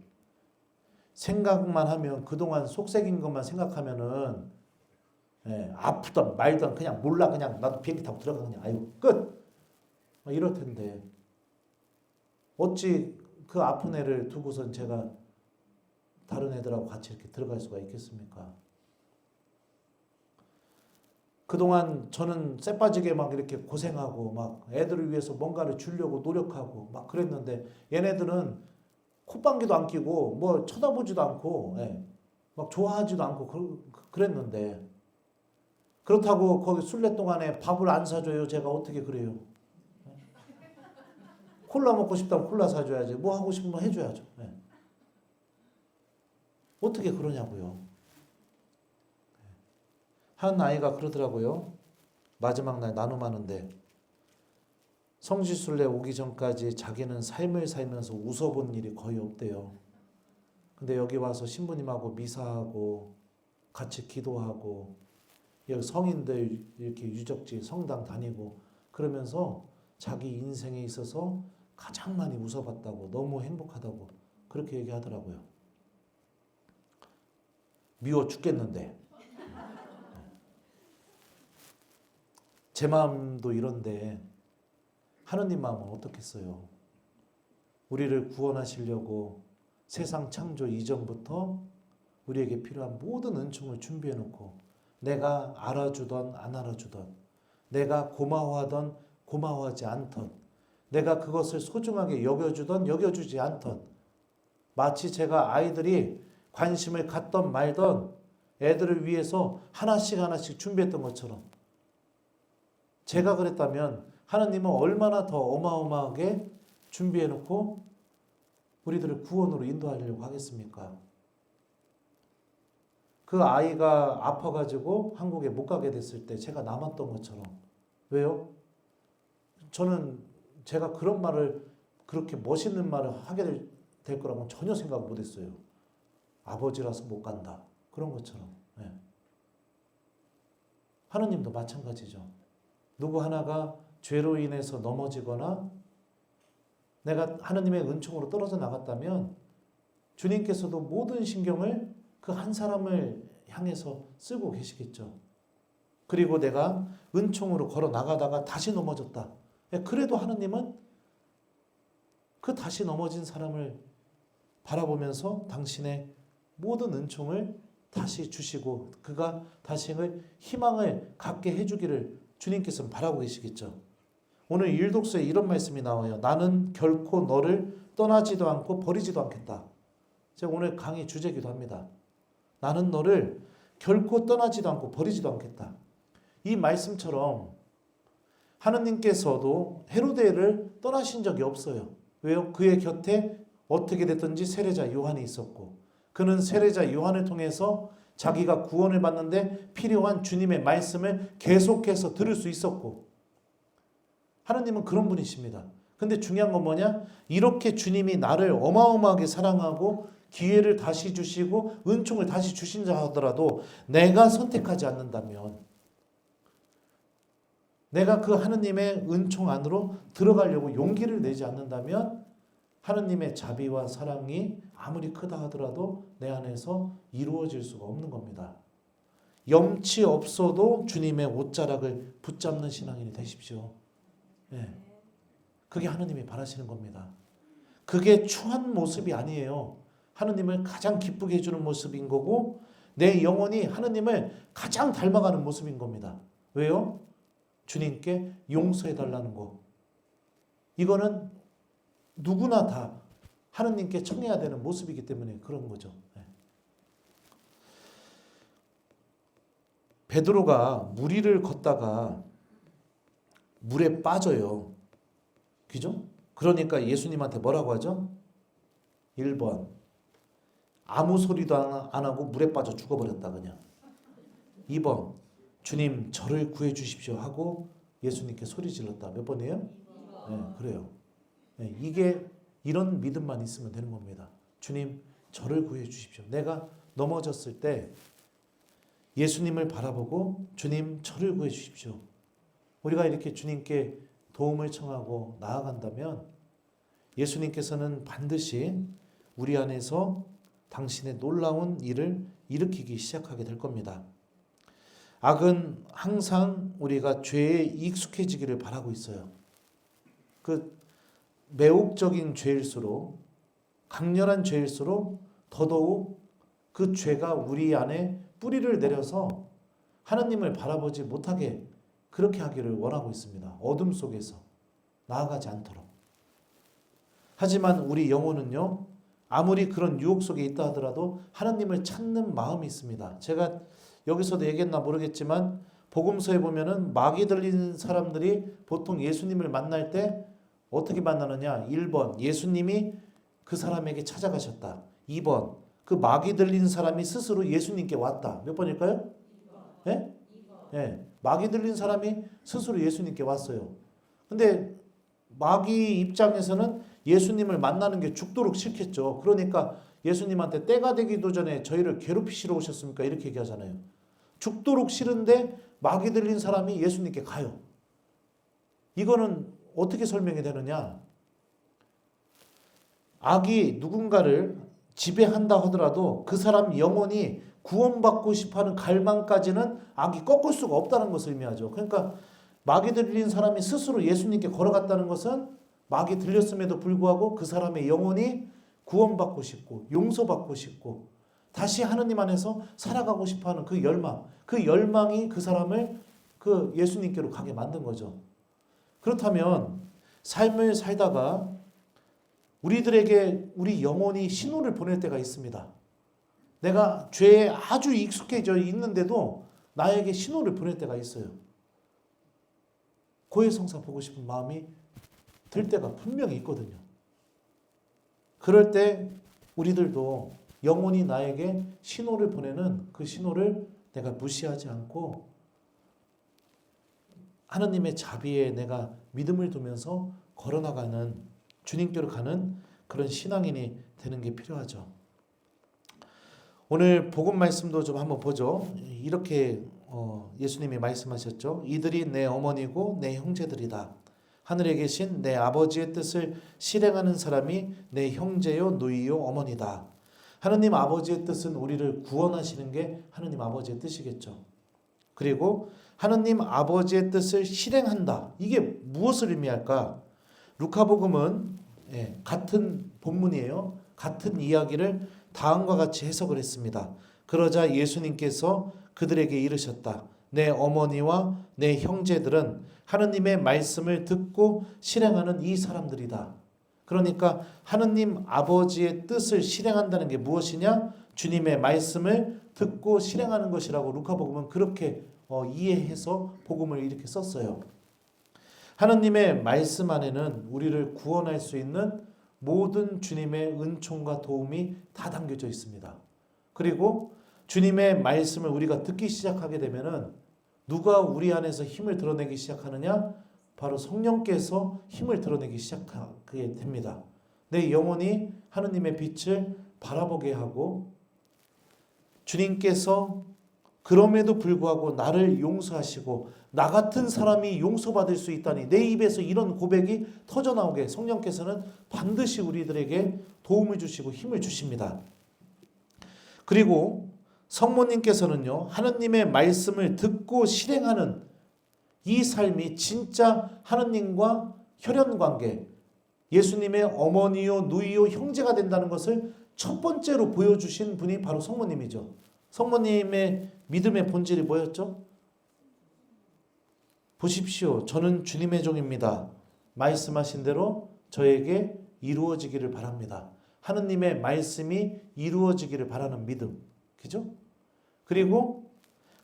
생각만 하면 그동안 속색인 것만 생각하면은 아프다 말든 그냥 몰라 그냥 나도 비행기 타고 들어가 그냥 아이고 끝 이럴 텐데 어찌 그 아픈 애를 두고선 제가 다른 애들하고 같이 이렇게 들어갈 수가 있겠습니까? 그동안 저는 쎄빠지게 막 이렇게 고생하고 막 애들을 위해서 뭔가를 주려고 노력하고 막 그랬는데 얘네들은 콧방귀도 안 끼고 뭐 쳐다보지도 않고 막 좋아하지도 않고 그랬는데 그렇다고 거기 순례 동안에 밥을 안 사줘요. 제가 어떻게 그래요? 콜라 먹고 싶다면 콜라 사줘야지. 뭐 하고 싶으면 해줘야죠. 어떻게 그러냐고요. 한 아이가 그러더라고요. 마지막 날 나눔하는데 성지순례 오기 전까지 자기는 삶을 살면서 웃어본 일이 거의 없대요. 근데 여기 와서 신부님하고 미사하고 같이 기도하고 여기 성인들 이렇게 유적지 성당 다니고 그러면서 자기 인생에 있어서 가장 많이 웃어봤다고 너무 행복하다고 그렇게 얘기하더라고요. 미워 죽겠는데 제 마음도 이런데 하느님 마음은 어떻겠어요? 우리를 구원하시려고 세상 창조 이전부터 우리에게 필요한 모든 은총을 준비해 놓고 내가 알아주던 안 알아주던 내가 고마워하던 고마워하지 않던 내가 그것을 소중하게 여겨주던 여겨주지 않던 마치 제가 아이들이 관심을 갖던 말던 애들을 위해서 하나씩 하나씩 준비했던 것처럼 제가 그랬다면 하나님은 얼마나 더 어마어마하게 준비해놓고 우리들을 구원으로 인도하려고 하겠습니까? 그 아이가 아파가지고 한국에 못 가게 됐을 때 제가 남았던 것처럼 왜요? 저는 제가 그런 말을 그렇게 멋있는 말을 하게 될 거라고는 전혀 생각 못 했어요. 아버지라서 못 간다. 그런 것처럼. 하느님도 마찬가지죠. 누구 하나가 죄로 인해서 넘어지거나 내가 하느님의 은총으로 떨어져 나갔다면 주님께서도 모든 신경을 그 한 사람을 향해서 쓰고 계시겠죠. 그리고 내가 은총으로 걸어 나가다가 다시 넘어졌다. 그래도 하느님은 그 다시 넘어진 사람을 바라보면서 당신의 모든 은총을 다시 주시고 그가 다시는 희망을 갖게 해주기를 주님께서는 바라고 계시겠죠. 오늘 일독서에 이런 말씀이 나와요. 나는 결코 너를 떠나지도 않고 버리지도 않겠다. 제가 오늘 강의 주제이기도 합니다. 나는 너를 결코 떠나지도 않고 버리지도 않겠다. 이 말씀처럼 하느님께서도 헤로데를 떠나신 적이 없어요. 왜요? 그의 곁에 어떻게 됐든지 세례자 요한이 있었고 그는 세례자 요한을 통해서 자기가 구원을 받는데 필요한 주님의 말씀을 계속해서 들을 수 있었고 하나님은 그런 분이십니다. 근데 중요한 건 뭐냐? 이렇게 주님이 나를 어마어마하게 사랑하고 기회를 다시 주시고 은총을 다시 주신다 하더라도 내가 선택하지 않는다면 내가 그 하느님의 은총 안으로 들어가려고 용기를 내지 않는다면 하느님의 자비와 사랑이 아무리 크다 하더라도 내 안에서 이루어질 수가 없는 겁니다. 염치 없어도 주님의 옷자락을 붙잡는 신앙인이 되십시오. 그게 하느님이 바라시는 겁니다. 그게 추한 모습이 아니에요. 하느님을 가장 기쁘게 해주는 모습인 거고 내 영혼이 하느님을 가장 닮아가는 모습인 겁니다. 왜요? 주님께 용서해달라는 거. 이거는 누구나 다 하느님께 청해야 되는 모습이기 때문에 그런 거죠. 베드로가 물 위를 걷다가 물에 빠져요. 그죠? 그러니까 예수님한테 뭐라고 하죠? 1번 아무 소리도 안 하고 물에 빠져 죽어버렸다 그냥. 2번 주님 저를 구해 주십시오 하고 예수님께 소리 질렀다. 몇 번이에요? 네, 그래요. 네, 이게 이런 믿음만 있으면 되는 겁니다. 주님 저를 구해 주십시오. 내가 넘어졌을 때 예수님을 바라보고 주님 저를 구해 주십시오. 우리가 이렇게 주님께 도움을 청하고 나아간다면 예수님께서는 반드시 우리 안에서 당신의 놀라운 일을 일으키기 시작하게 될 겁니다. 악은 항상 우리가 죄에 익숙해지기를 바라고 있어요. 그 매혹적인 죄일수록, 강렬한 죄일수록 더더욱 그 죄가 우리 안에 뿌리를 내려서 하나님을 바라보지 못하게 그렇게 하기를 원하고 있습니다. 어둠 속에서 나아가지 않도록. 하지만 우리 영혼은요, 아무리 그런 유혹 속에 있다 하더라도 하나님을 찾는 마음이 있습니다. 제가 여기서도 얘기했나 모르겠지만 복음서에 보면은 마귀 들린 사람들이 보통 예수님을 만날 때 어떻게 만나느냐? 1번 예수님이 그 사람에게 찾아가셨다. 2번 그 마귀 들린 사람이 스스로 예수님께 왔다. 몇 번일까요? 네? 네. 마귀 들린 사람이 스스로 예수님께 왔어요. 근데 마귀 입장에서는 예수님을 만나는 게 죽도록 싫겠죠. 그러니까 예수님한테 때가 되기도 전에 저희를 괴롭히시러 오셨습니까? 이렇게 얘기하잖아요. 죽도록 싫은데 마귀 들린 사람이 예수님께 가요. 이거는 어떻게 설명이 되느냐? 악이 누군가를 지배한다 하더라도 그 사람 영혼이 구원받고 싶어하는 갈망까지는 악이 꺾을 수가 없다는 것을 의미하죠. 그러니까 마귀 들린 사람이 스스로 예수님께 걸어갔다는 것은 마귀 들렸음에도 불구하고 그 사람의 영혼이 구원받고 싶고 용서받고 싶고 다시 하느님 안에서 살아가고 싶어하는 그 열망이 그 사람을 그 예수님께로 가게 만든 거죠. 그렇다면 삶을 살다가 우리들에게 우리 영혼이 신호를 보낼 때가 있습니다. 내가 죄에 아주 익숙해져 있는데도 나에게 신호를 보낼 때가 있어요. 고해성사 보고 싶은 마음이 들 때가 분명히 있거든요. 그럴 때 우리들도 영혼이 나에게 신호를 보내는 그 신호를 내가 무시하지 않고 하나님의 자비에 내가 믿음을 두면서 걸어나가는 주님께로 가는 그런 신앙인이 되는 게 필요하죠. 오늘 복음 말씀도 좀 한번 보죠. 이렇게 예수님이 말씀하셨죠. 이들이 내 어머니고 내 형제들이다. 하늘에 계신 내 아버지의 뜻을 실행하는 사람이 내 형제요 누이요 어머니다. 하느님 아버지의 뜻은 우리를 구원하시는 게 하느님 아버지의 뜻이겠죠. 그리고 하느님 아버지의 뜻을 실행한다. 이게 무엇을 의미할까? 루카복음은 같은 본문이에요. 같은 이야기를 다음과 같이 해석을 했습니다. 그러자 예수님께서 그들에게 이르셨다. 내 어머니와 내 형제들은 하느님의 말씀을 듣고 실행하는 이 사람들이다. 그러니까 하느님 아버지의 뜻을 실행한다는 게 무엇이냐? 주님의 말씀을 듣고 실행하는 것이라고 루카복음은 그렇게 이해해서 복음을 이렇게 썼어요. 하느님의 말씀 안에는 우리를 구원할 수 있는 모든 주님의 은총과 도움이 다 담겨져 있습니다. 그리고 주님의 말씀을 우리가 듣기 시작하게 되면은 누가 우리 안에서 힘을 드러내기 시작하느냐? 바로 성령께서 힘을 드러내기 시작하게 됩니다. 내 영혼이 하느님의 빛을 바라보게 하고 주님께서 그럼에도 불구하고 나를 용서하시고 나 같은 사람이 용서받을 수 있다니 내 입에서 이런 고백이 터져나오게 성령께서는 반드시 우리들에게 도움을 주시고 힘을 주십니다. 그리고 성모님께서는요, 하느님의 말씀을 듣고 실행하는 이 삶이 진짜 하느님과 혈연관계, 예수님의 어머니요, 누이요, 형제가 된다는 것을 첫 번째로 보여주신 분이 바로 성모님이죠. 성모님의 믿음의 본질이 뭐였죠? 보십시오. 저는 주님의 종입니다. 말씀하신 대로 저에게 이루어지기를 바랍니다. 하느님의 말씀이 이루어지기를 바라는 믿음. 그죠? 그리고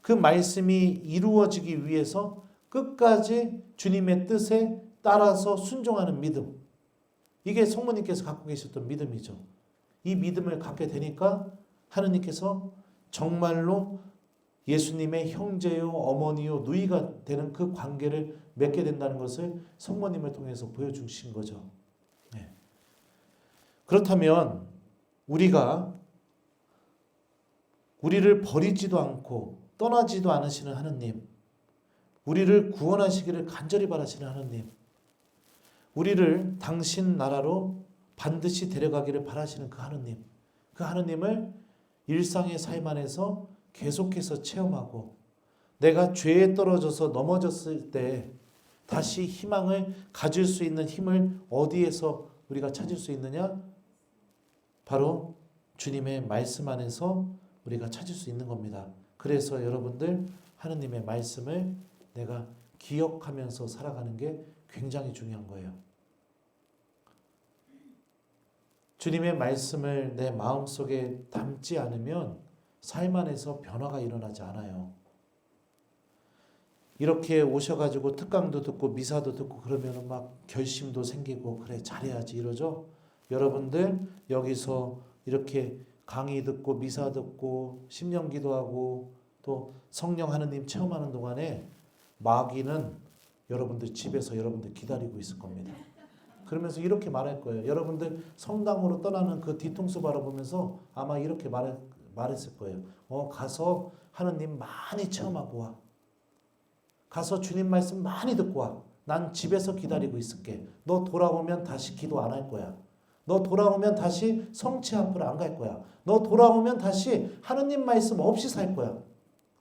그 말씀이 이루어지기 위해서 끝까지 주님의 뜻에 따라서 순종하는 믿음. 이게 성모님께서 갖고 계셨던 믿음이죠. 이 믿음을 갖게 되니까 하느님께서 정말로 예수님의 형제요, 어머니요, 누이가 되는 그 관계를 맺게 된다는 것을 성모님을 통해서 보여주신 거죠. 네. 그렇다면 우리를 버리지도 않고 떠나지도 않으시는 하느님, 우리를 구원하시기를 간절히 바라시는 하느님, 우리를 당신 나라로 반드시 데려가기를 바라시는 그 하느님, 그 하느님을 일상의 삶 안에서 계속해서 체험하고 내가 죄에 떨어져서 넘어졌을 때 다시 희망을 가질 수 있는 힘을 어디에서 우리가 찾을 수 있느냐? 바로 주님의 말씀 안에서 우리가 찾을 수 있는 겁니다. 그래서 여러분들 하느님의 말씀을 내가 기억하면서 살아가는 게 굉장히 중요한 거예요. 주님의 말씀을 내 마음속에 담지 않으면 삶 안에서 변화가 일어나지 않아요. 이렇게 오셔가지고 특강도 듣고 미사도 듣고 그러면 막 결심도 생기고 그래 잘해야지 이러죠. 여러분들 여기서 이렇게 강의 듣고 미사 듣고 심령 기도하고 또 성령 하느님 체험하는 동안에 마귀는 여러분들 집에서 여러분들 기다리고 있을 겁니다. 그러면서 이렇게 말할 거예요. 여러분들 성당으로 떠나는 그 뒤통수 바라보면서 아마 이렇게 말했을 거예요. 가서 하느님 많이 체험하고 와. 가서 주님 말씀 많이 듣고 와. 난 집에서 기다리고 있을게. 너 돌아오면 다시 기도 안 할 거야. 너 돌아오면 다시 성체 앞으로 안 갈 거야. 너 돌아오면 다시 하느님 말씀 없이 살 거야.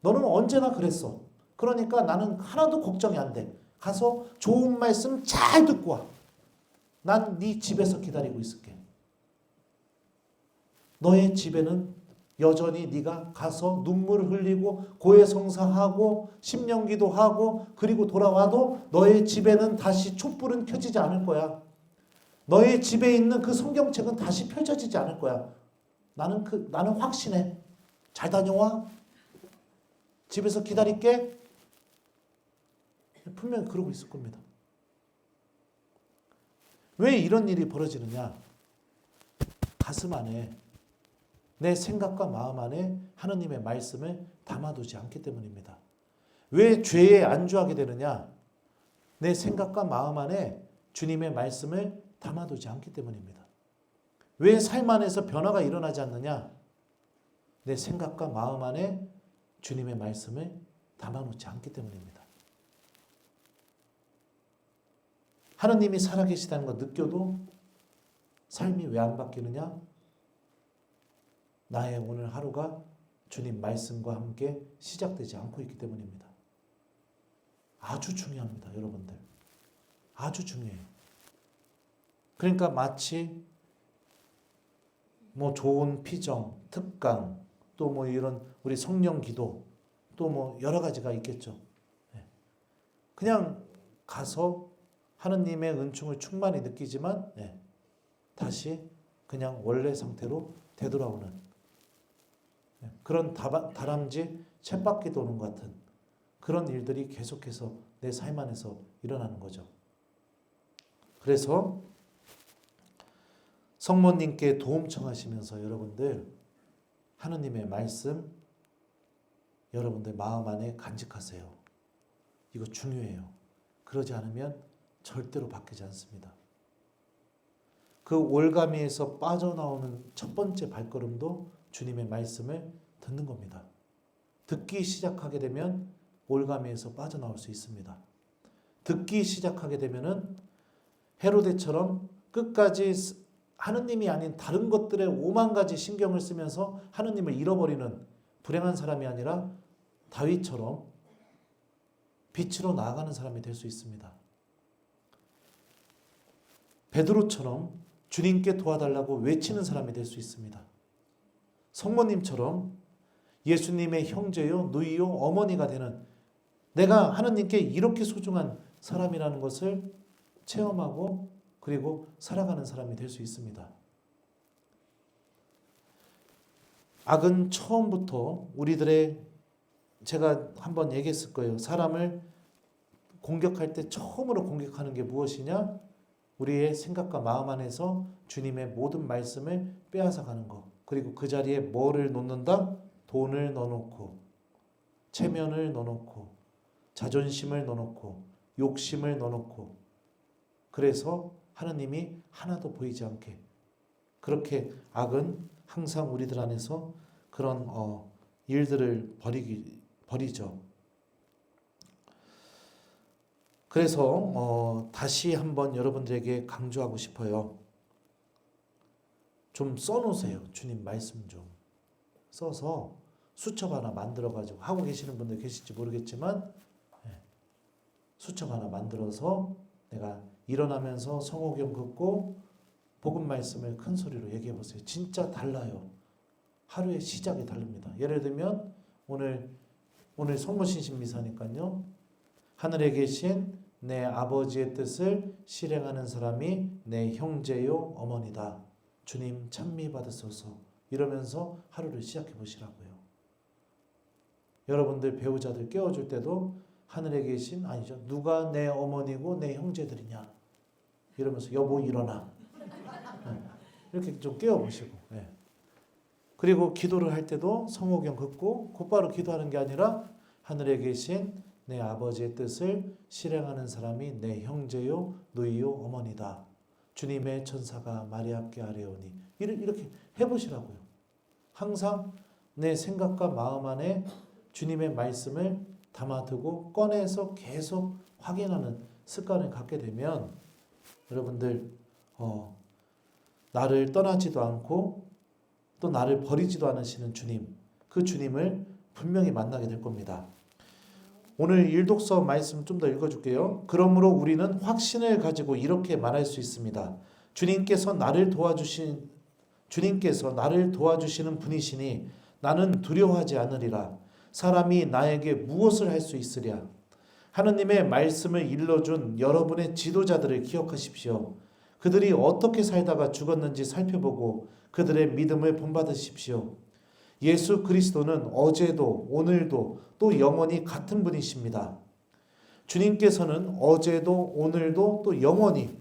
너는 언제나 그랬어. 그러니까 나는 하나도 걱정이 안 돼. 가서 좋은 말씀 잘 듣고 와. 난 네 집에서 기다리고 있을게. 너의 집에는 여전히 네가 가서 눈물 흘리고 고해성사하고 심령기도하고 그리고 돌아와도 너의 집에는 다시 촛불은 켜지지 않을 거야. 너의 집에 있는 그 성경책은 다시 펼쳐지지 않을 거야. 나는 확신해. 잘 다녀와. 집에서 기다릴게. 분명히 그러고 있을 겁니다. 왜 이런 일이 벌어지느냐? 가슴 안에 내 생각과 마음 안에 하느님의 말씀을 담아두지 않기 때문입니다. 왜 죄에 안주하게 되느냐? 내 생각과 마음 안에 주님의 말씀을 담아두지 않기 때문입니다. 왜 삶 안에서 변화가 일어나지 않느냐? 내 생각과 마음 안에 주님의 말씀을 담아놓지 않기 때문입니다. 하느님이 살아계시다는 거 느껴도 삶이 왜 안 바뀌느냐? 나의 오늘 하루가 주님 말씀과 함께 시작되지 않고 있기 때문입니다. 아주 중요합니다, 여러분들. 아주 중요해요. 그러니까 마치 좋은 피정, 특강, 또 이런 우리 성령 기도, 또 여러 가지가 있겠죠. 그냥 가서 하느님의 은총을 충만히 느끼지만 다시 그냥 원래 상태로 되돌아오는 그런 다람쥐 쳇바퀴 도는 것 같은 그런 일들이 계속해서 내 삶 안에서 일어나는 거죠. 그래서 성모님께 도움 청하시면서 여러분들 하느님의 말씀 여러분들 마음 안에 간직하세요. 이거 중요해요. 그러지 않으면 절대로 바뀌지 않습니다. 그 올가미에서 빠져나오는 첫 번째 발걸음도 주님의 말씀을 듣는 겁니다. 듣기 시작하게 되면 올가미에서 빠져나올 수 있습니다. 듣기 시작하게 되면은 헤로데처럼 끝까지 하느님이 아닌 다른 것들에 오만 가지 신경을 쓰면서 하느님을 잃어버리는 불행한 사람이 아니라 다윗처럼 빛으로 나아가는 사람이 될 수 있습니다. 베드로처럼 주님께 도와달라고 외치는 사람이 될 수 있습니다. 성모님처럼 예수님의 형제요, 누이요, 어머니가 되는 내가 하느님께 이렇게 소중한 사람이라는 것을 체험하고 그리고 살아가는 사람이 될 수 있습니다. 악은 처음부터 제가 한번 얘기했을 거예요. 사람을 공격할 때 처음으로 공격하는 게 무엇이냐? 우리의 생각과 마음 안에서 주님의 모든 말씀을 빼앗아가는 것. 그리고 그 자리에 뭐를 놓는다? 돈을 넣어놓고 체면을 넣어놓고 자존심을 넣어놓고 욕심을 넣어놓고 그래서 하느님이 하나도 보이지 않게 그렇게 악은 항상 우리들 안에서 그런 일들을 벌이죠. 그래서 다시 한번 여러분들에게 강조하고 싶어요. 좀 써놓으세요. 주님 말씀 좀 써서 수첩 하나 만들어가지고 하고 계시는 분들 계실지 모르겠지만 수첩 하나 만들어서 내가 일어나면서 성호경 긋고 복음 말씀을 큰 소리로 얘기해 보세요. 진짜 달라요. 하루의 시작이 다릅니다. 예를 들면 오늘 성모신신 미사니까요. 하늘에 계신 내 아버지의 뜻을 실행하는 사람이 내 형제요 어머니다. 주님 찬미 받으소서. 이러면서 하루를 시작해 보시라고요. 여러분들 배우자들 깨워줄 때도 하늘에 계신 아니죠. 누가 내 어머니고 내 형제들이냐. 이러면서 여보 일어나. 이렇게 좀 깨워보시고. 그리고 기도를 할 때도 성호경 긋고 곧바로 기도하는 게 아니라 하늘에 계신 내 아버지의 뜻을 실행하는 사람이 내 형제요 누이요 어머니다. 주님의 천사가 마리아께 아뢰오니. 이렇게 해보시라고요. 항상 내 생각과 마음 안에 주님의 말씀을 담아두고 꺼내서 계속 확인하는 습관을 갖게 되면 여러분들 나를 떠나지도 않고 또 나를 버리지도 않으시는 주님, 그 주님을 분명히 만나게 될 겁니다. 오늘 일독서 말씀 좀 더 읽어줄게요. 그러므로 우리는 확신을 가지고 이렇게 말할 수 있습니다. 주님께서 나를 도와주시는 분이시니 나는 두려워하지 않으리라. 사람이 나에게 무엇을 할 수 있으랴. 하느님의 말씀을 일러준 여러분의 지도자들을 기억하십시오. 그들이 어떻게 살다가 죽었는지 살펴보고 그들의 믿음을 본받으십시오. 예수 그리스도는 어제도 오늘도 또 영원히 같은 분이십니다. 주님께서는 어제도 오늘도 또 영원히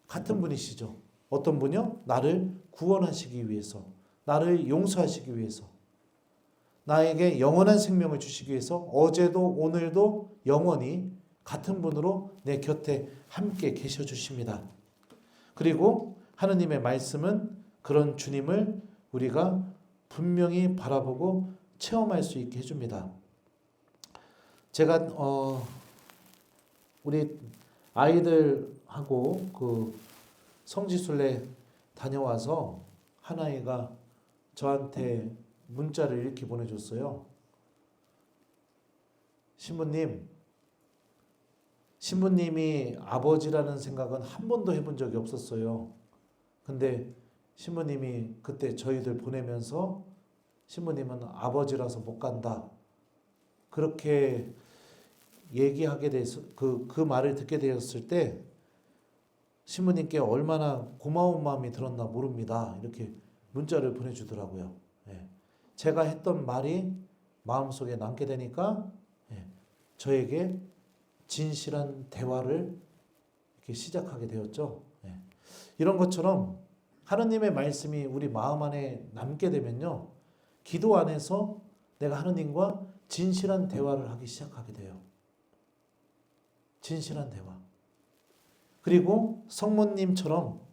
같은 분이시죠. 어떤 분이요? 나를 구원하시기 위해서, 나를 용서하시기 위해서, 나에게 영원한 생명을 주시기 위해서 어제도 오늘도 영원히 같은 분으로 내 곁에 함께 계셔 주십니다. 그리고 하느님의 말씀은 그런 주님을 우리가 분명히 바라보고 체험할 수 있게 해줍니다. 제가 우리 아이들하고 그 성지순례 다녀와서 한 아이가 저한테 문자를 이렇게 보내줬어요. 신부님이 아버지라는 생각은 한 번도 해본 적이 없었어요. 근데 신부님이 그때 저희들 보내면서 신부님은 아버지라서 못 간다. 그렇게 얘기하게 돼서 그 말을 듣게 되었을 때 신부님께 얼마나 고마운 마음이 들었나 모릅니다. 이렇게 문자를 보내주더라고요. 제가 했던 말이 마음속에 남게 되니까 저에게 진실한 대화를 이렇게 시작하게 되었죠. 이런 것처럼 하느님의 말씀이 우리 마음 안에 남게 되면요. 기도 안에서 내가 하느님과 진실한 대화를 하기 시작하게 돼요. 진실한 대화. 그리고 성모님처럼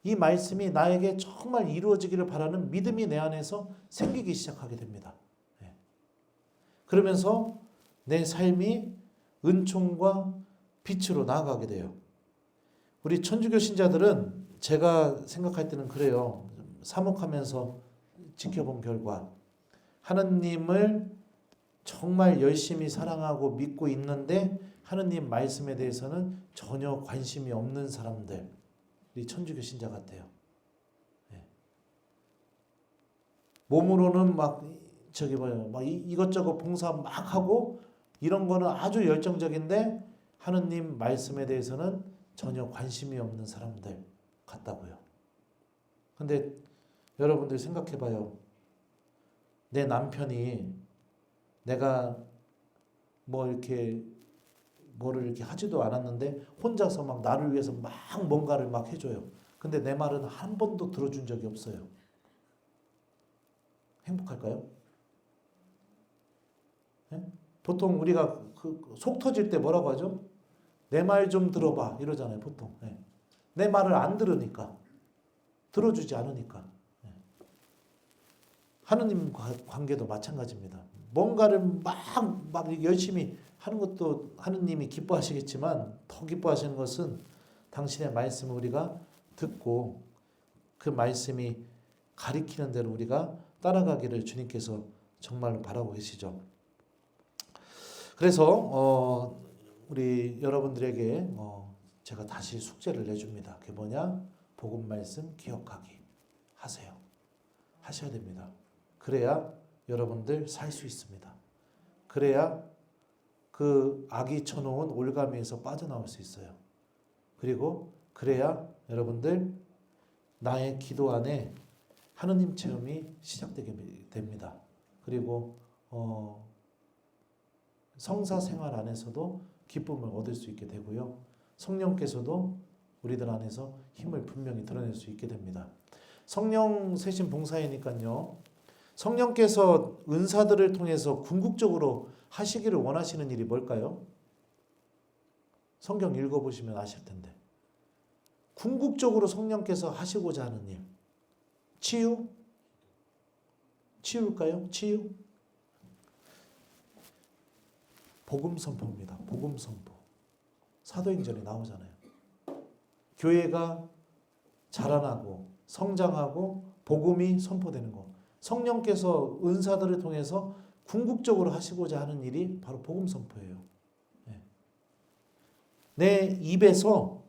이 말씀이 나에게 정말 이루어지기를 바라는 믿음이 내 안에서 생기기 시작하게 됩니다. 그러면서 내 삶이 은총과 빛으로 나아가게 돼요. 우리 천주교 신자들은 제가 생각할 때는 그래요. 사목하면서 지켜본 결과 하느님을 정말 열심히 사랑하고 믿고 있는데 하느님 말씀에 대해서는 전혀 관심이 없는 사람들, 우리 천주교 신자 같아요. 몸으로는 막 이것저것 봉사 막 하고 이런 거는 아주 열정적인데 하느님 말씀에 대해서는 전혀 관심이 없는 사람들 같다고요. 근데 여러분들 생각해 봐요. 내 남편이 내가 뭐를 이렇게 하지도 않았는데 혼자서 막 나를 위해서 막 뭔가를 막 해줘요. 근데 내 말은 한 번도 들어준 적이 없어요. 행복할까요? 예? 보통 우리가 속 터질 때 뭐라고 하죠? 내 말 좀 들어봐 이러잖아요, 보통. 예. 내 말을 안 들으니까, 들어주지 않으니까. 예. 하느님 관계도 마찬가지입니다. 뭔가를 막 열심히 하는 것도 하느님이 기뻐하시겠지만 더 기뻐하시는 것은 당신의 말씀을 우리가 듣고 그 말씀이 가리키는 대로 우리가 따라가기를 주님께서 정말로 바라고 계시죠. 그래서 우리 여러분들에게 제가 다시 숙제를 내줍니다. 그게 뭐냐? 복음 말씀 기억하기 하세요. 하셔야 됩니다. 그래야 여러분들 살 수 있습니다. 그래야 그 악이 쳐놓은 올가미에서 빠져나올 수 있어요. 그리고 그래야 여러분들 나의 기도 안에 하느님 체험이 시작되게 됩니다. 그리고 성사 생활 안에서도 기쁨을 얻을 수 있게 되고요. 성령께서도 우리들 안에서 힘을 분명히 드러낼 수 있게 됩니다. 성령 세신 봉사이니까요. 성령께서 은사들을 통해서 궁극적으로 하시기를 원하시는 일이 뭘까요? 성경 읽어보시면 아실 텐데. 궁극적으로 성령께서 하시고자 하는 일. 치유? 치유일까요? 치유? 복음 선포입니다. 복음 선포. 사도행전에 나오잖아요. 교회가 자라나고 성장하고 복음이 선포되는 것. 성령께서 은사들을 통해서 궁극적으로 하시고자 하는 일이 바로 복음 선포예요. 내 입에서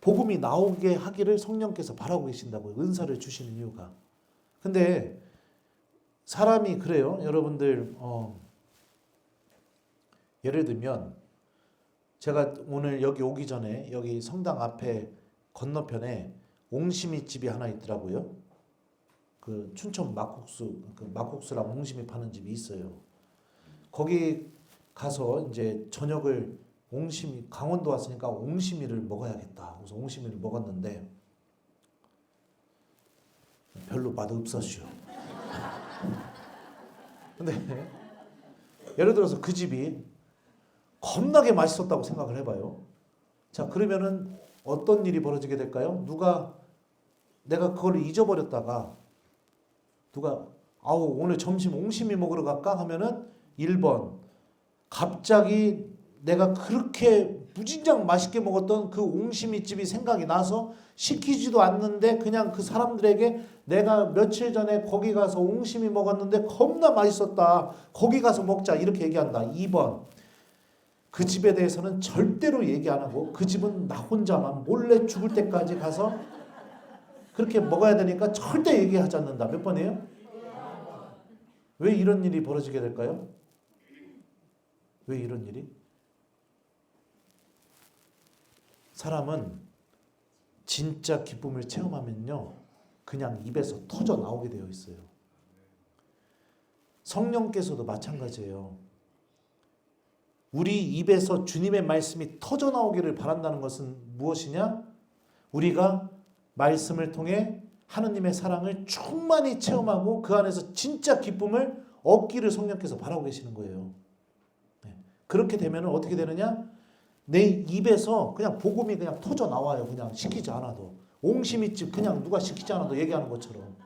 복음이 나오게 하기를 성령께서 바라고 계신다고요. 은사를 주시는 이유가. 근데 사람이 그래요. 여러분들 예를 들면 제가 오늘 여기 오기 전에 여기 성당 앞에 건너편에 옹심이 집이 하나 있더라고요. 그 춘천 막국수랑 옹심이 파는 집이 있어요. 거기 가서 이제 저녁을 강원도 왔으니까 옹심이를 먹어야겠다. 그래서 옹심이를 먹었는데 별로 맛없었죠. 근데 예를 들어서 그 집이 겁나게 맛있었다고 생각을 해봐요. 자, 그러면은 어떤 일이 벌어지게 될까요? 내가 그걸 잊어버렸다가 오늘 점심 옹심이 먹으러 갈까 하면은 1번 갑자기 내가 그렇게 무진장 맛있게 먹었던 그 옹심이 집이 생각이 나서 시키지도 않는데 그냥 그 사람들에게 내가 며칠 전에 거기 가서 옹심이 먹었는데 겁나 맛있었다. 거기 가서 먹자. 이렇게 얘기한다. 2번 그 집에 대해서는 절대로 얘기 안 하고 그 집은 나 혼자만 몰래 죽을 때까지 가서 그렇게 먹어야 되니까 절대 얘기하지 않는다. 몇 번이에요? 왜 이런 일이 벌어지게 될까요? 왜 이런 일이? 사람은 진짜 기쁨을 체험하면요. 그냥 입에서 터져 나오게 되어 있어요. 성령께서도 마찬가지예요. 우리 입에서 주님의 말씀이 터져 나오기를 바란다는 것은 무엇이냐? 우리가 말씀을 통해 하느님의 사랑을 충만히 체험하고 그 안에서 진짜 기쁨을 얻기를 성령께서 바라고 계시는 거예요. 그렇게 되면 어떻게 되느냐? 내 입에서 그냥 복음이 그냥 터져 나와요. 그냥 시키지 않아도. 옹심이집 그냥 누가 시키지 않아도 얘기하는 것처럼.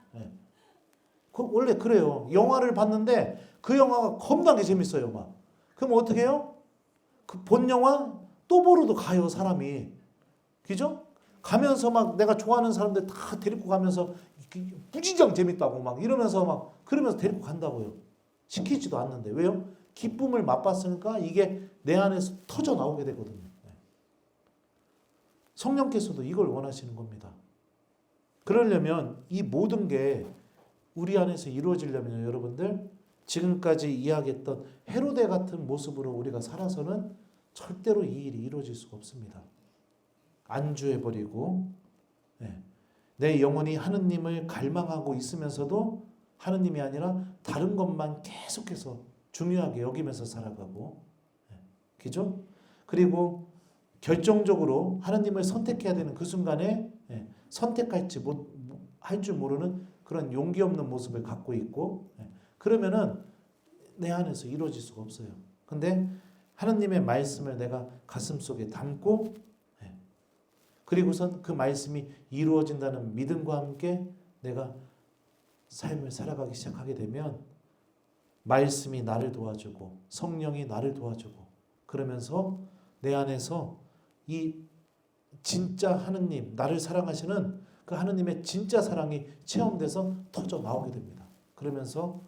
원래 그래요. 영화를 봤는데 그 영화가 겁나게 재밌어요. 막. 그럼 어떻게 해요? 그 본 영화 또 보러도 가요. 사람이. 그죠? 가면서 막 내가 좋아하는 사람들 다 데리고 가면서 무진장 재밌다고 막 이러면서 막 그러면서 데리고 간다고요. 시키지도 않는데. 왜요? 기쁨을 맛봤으니까 이게 내 안에서 터져 나오게 되거든요. 성령께서도 이걸 원하시는 겁니다. 그러려면 이 모든 게 우리 안에서 이루어지려면 여러분들 지금까지 이야기했던 헤로데 같은 모습으로 우리가 살아서는 절대로 이 일이 이루어질 수가 없습니다. 안주해버리고 내 영혼이 하느님을 갈망하고 있으면서도 하느님이 아니라 다른 것만 계속해서 중요하게 여기면서 살아가고, 그죠? 그리고 결정적으로 하느님을 선택해야 되는 그 순간에 선택할지 할 줄 모르는 그런 용기 없는 모습을 갖고 있고, 그러면은 내 안에서 이루어질 수가 없어요. 근데 하나님의 말씀을 내가 가슴속에 담고 그리고선 그 말씀이 이루어진다는 믿음과 함께 내가 삶을 살아가기 시작하게 되면 말씀이 나를 도와주고 성령이 나를 도와주고 그러면서 내 안에서 이 진짜 하느님, 나를 사랑하시는 그 하느님의 진짜 사랑이 체험돼서 터져 나오게 됩니다. 그러면서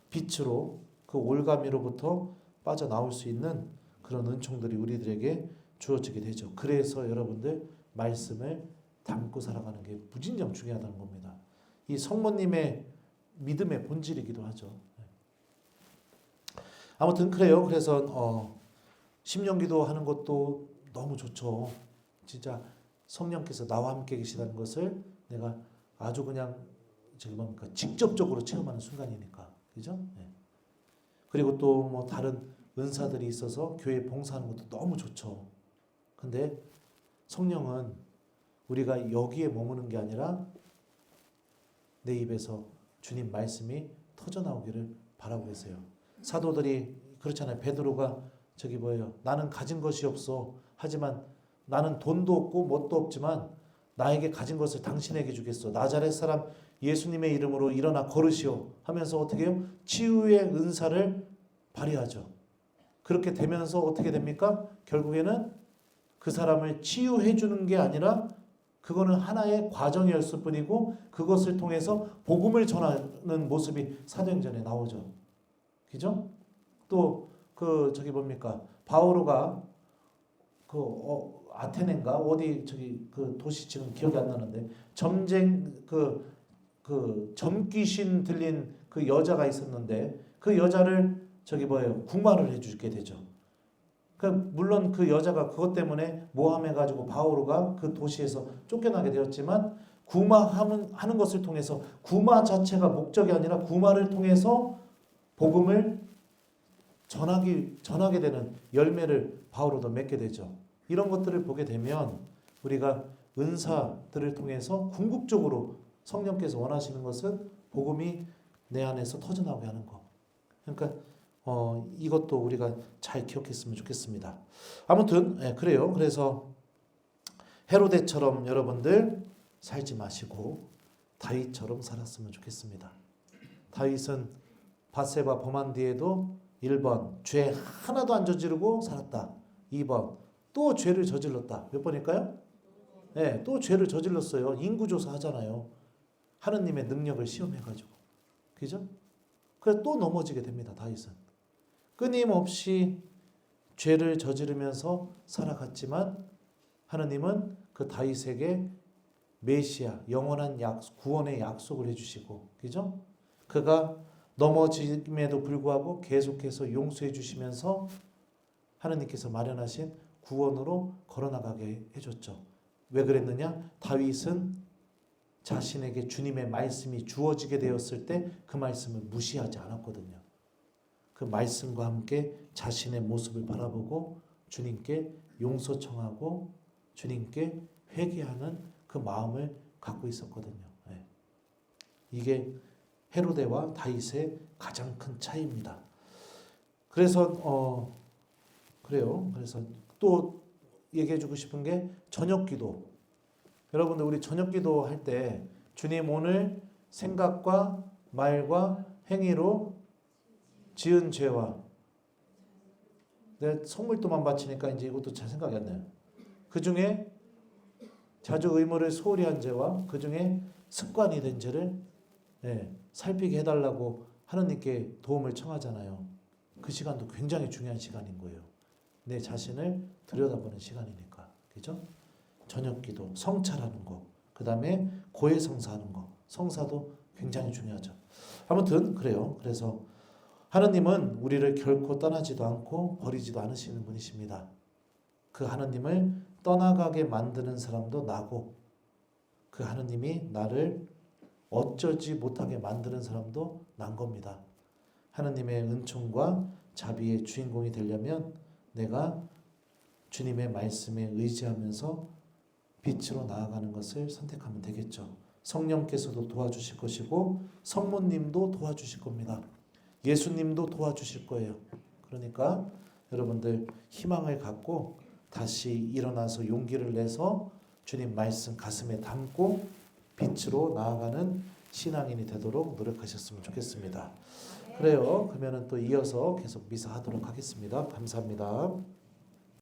빛으로 그 올가미로부터 빠져나올 수 있는 그런 은총들이 우리들에게 주어지게 되죠. 그래서 여러분들 말씀을 담고 살아가는 게 무진장 중요하다는 겁니다. 이 성모님의 믿음의 본질이기도 하죠. 아무튼 그래요. 그래서 심령기도 하는 것도 너무 좋죠. 진짜 성령께서 나와 함께 계시다는 것을 내가 아주 그냥 뭡니까 직접적으로 체험하는 순간이니까, 그죠? 그리고 또 뭐 다른 은사들이 있어서 교회 봉사하는 것도 너무 좋죠. 근데 성령은 우리가 여기에 머무는 게 아니라 내 입에서 주님 말씀이 터져 나오기를 바라고 계세요. 사도들이 그렇잖아요. 베드로가 저기 뭐예요? 나는 가진 것이 없어. 하지만 나는 돈도 없고 뭣도 없지만 나에게 가진 것을 당신에게 주겠어. 나자렛 사람 예수님의 이름으로 일어나 걸으시오. 하면서 어떻게 해요? 치유의 은사를 발휘하죠. 그렇게 되면서 어떻게 됩니까? 결국에는 그 사람을 치유해 주는 게 아니라 그거는 하나의 과정이었을 뿐이고 그것을 통해서 복음을 전하는 모습이 사도행전에 나오죠. 그죠? 또 그 저기 뭡니까? 바오로가 그 아테네인가 어디 저기 그 도시 지금 기억이 안 나는데 점쟁 그 점귀신 들린 그 여자가 있었는데 그 여자를 저기 뭐예요? 구마를 해주게 되죠. 그 물론 그 여자가 그것 때문에 모함해가지고 바오로가 그 도시에서 쫓겨나게 되었지만 구마하는 것을 통해서 구마 자체가 목적이 아니라 구마를 통해서 복음을 전하게 되는 열매를 바오로도 맺게 되죠. 이런 것들을 보게 되면 우리가 은사들을 통해서 궁극적으로 성령께서 원하시는 것은 복음이 내 안에서 터져나오게 하는 거. 그러니까 이것도 우리가 잘 기억했으면 좋겠습니다. 아무튼 그래요. 그래서 헤로데처럼 여러분들 살지 마시고 다윗처럼 살았으면 좋겠습니다. 다윗은 밧세바 범한 뒤에도 1번 죄 하나도 안 저지르고 살았다. 2번 또 죄를 저질렀다. 몇 번일까요? 네, 또 죄를 저질렀어요. 인구조사 하잖아요. 하느님의 능력을 시험해가지고. 그죠? 그래서 또 넘어지게 됩니다. 다윗은. 끊임없이 죄를 저지르면서 살아갔지만 하느님은 그 다윗에게 메시아, 영원한 구원의 약속을 해주시고, 그죠? 그가 넘어짐에도 불구하고 계속해서 용서해 주시면서 하느님께서 마련하신 구원으로 걸어나가게 해줬죠. 왜 그랬느냐? 다윗은 자신에게 주님의 말씀이 주어지게 되었을 때 그 말씀을 무시하지 않았거든요. 그 말씀과 함께 자신의 모습을 바라보고 주님께 용서 청하고 주님께 회개하는 그 마음을 갖고 있었거든요. 이게 헤로데와 다윗의 가장 큰 차이입니다. 그래서 그래요. 그래서 또 얘기해주고 싶은 게 저녁기도. 여러분들 우리 저녁기도 할 때 주님 오늘 생각과 말과 행위로 지은 죄와 내 성물도만 바치니까 이제 이것도 잘 생각이 안 나요. 그 중에 자주 의무를 소홀히 한 죄와 그 중에 습관이 된 죄를 살피게 해달라고 하느님께 도움을 청하잖아요. 그 시간도 굉장히 중요한 시간인 거예요. 내 자신을 들여다보는 시간이니까. 그죠? 저녁기도, 성찰하는 거, 그 다음에 고해성사하는 거, 성사도 굉장히 중요하죠. 아무튼 그래요. 그래서 하느님은 우리를 결코 떠나지도 않고 버리지도 않으시는 분이십니다. 그 하느님을 떠나가게 만드는 사람도 나고 그 하느님이 나를 어쩌지 못하게 만드는 사람도 난 겁니다. 하느님의 은총과 자비의 주인공이 되려면 내가 주님의 말씀에 의지하면서 빛으로 나아가는 것을 선택하면 되겠죠. 성령께서도 도와주실 것이고 성모님도 도와주실 겁니다. 예수님도 도와주실 거예요. 그러니까 여러분들 희망을 갖고 다시 일어나서 용기를 내서 주님 말씀 가슴에 담고 빛으로 나아가는 신앙인이 되도록 노력하셨으면 좋겠습니다. 그래요. 그러면은 또 이어서 계속 미사하도록 하겠습니다. 감사합니다.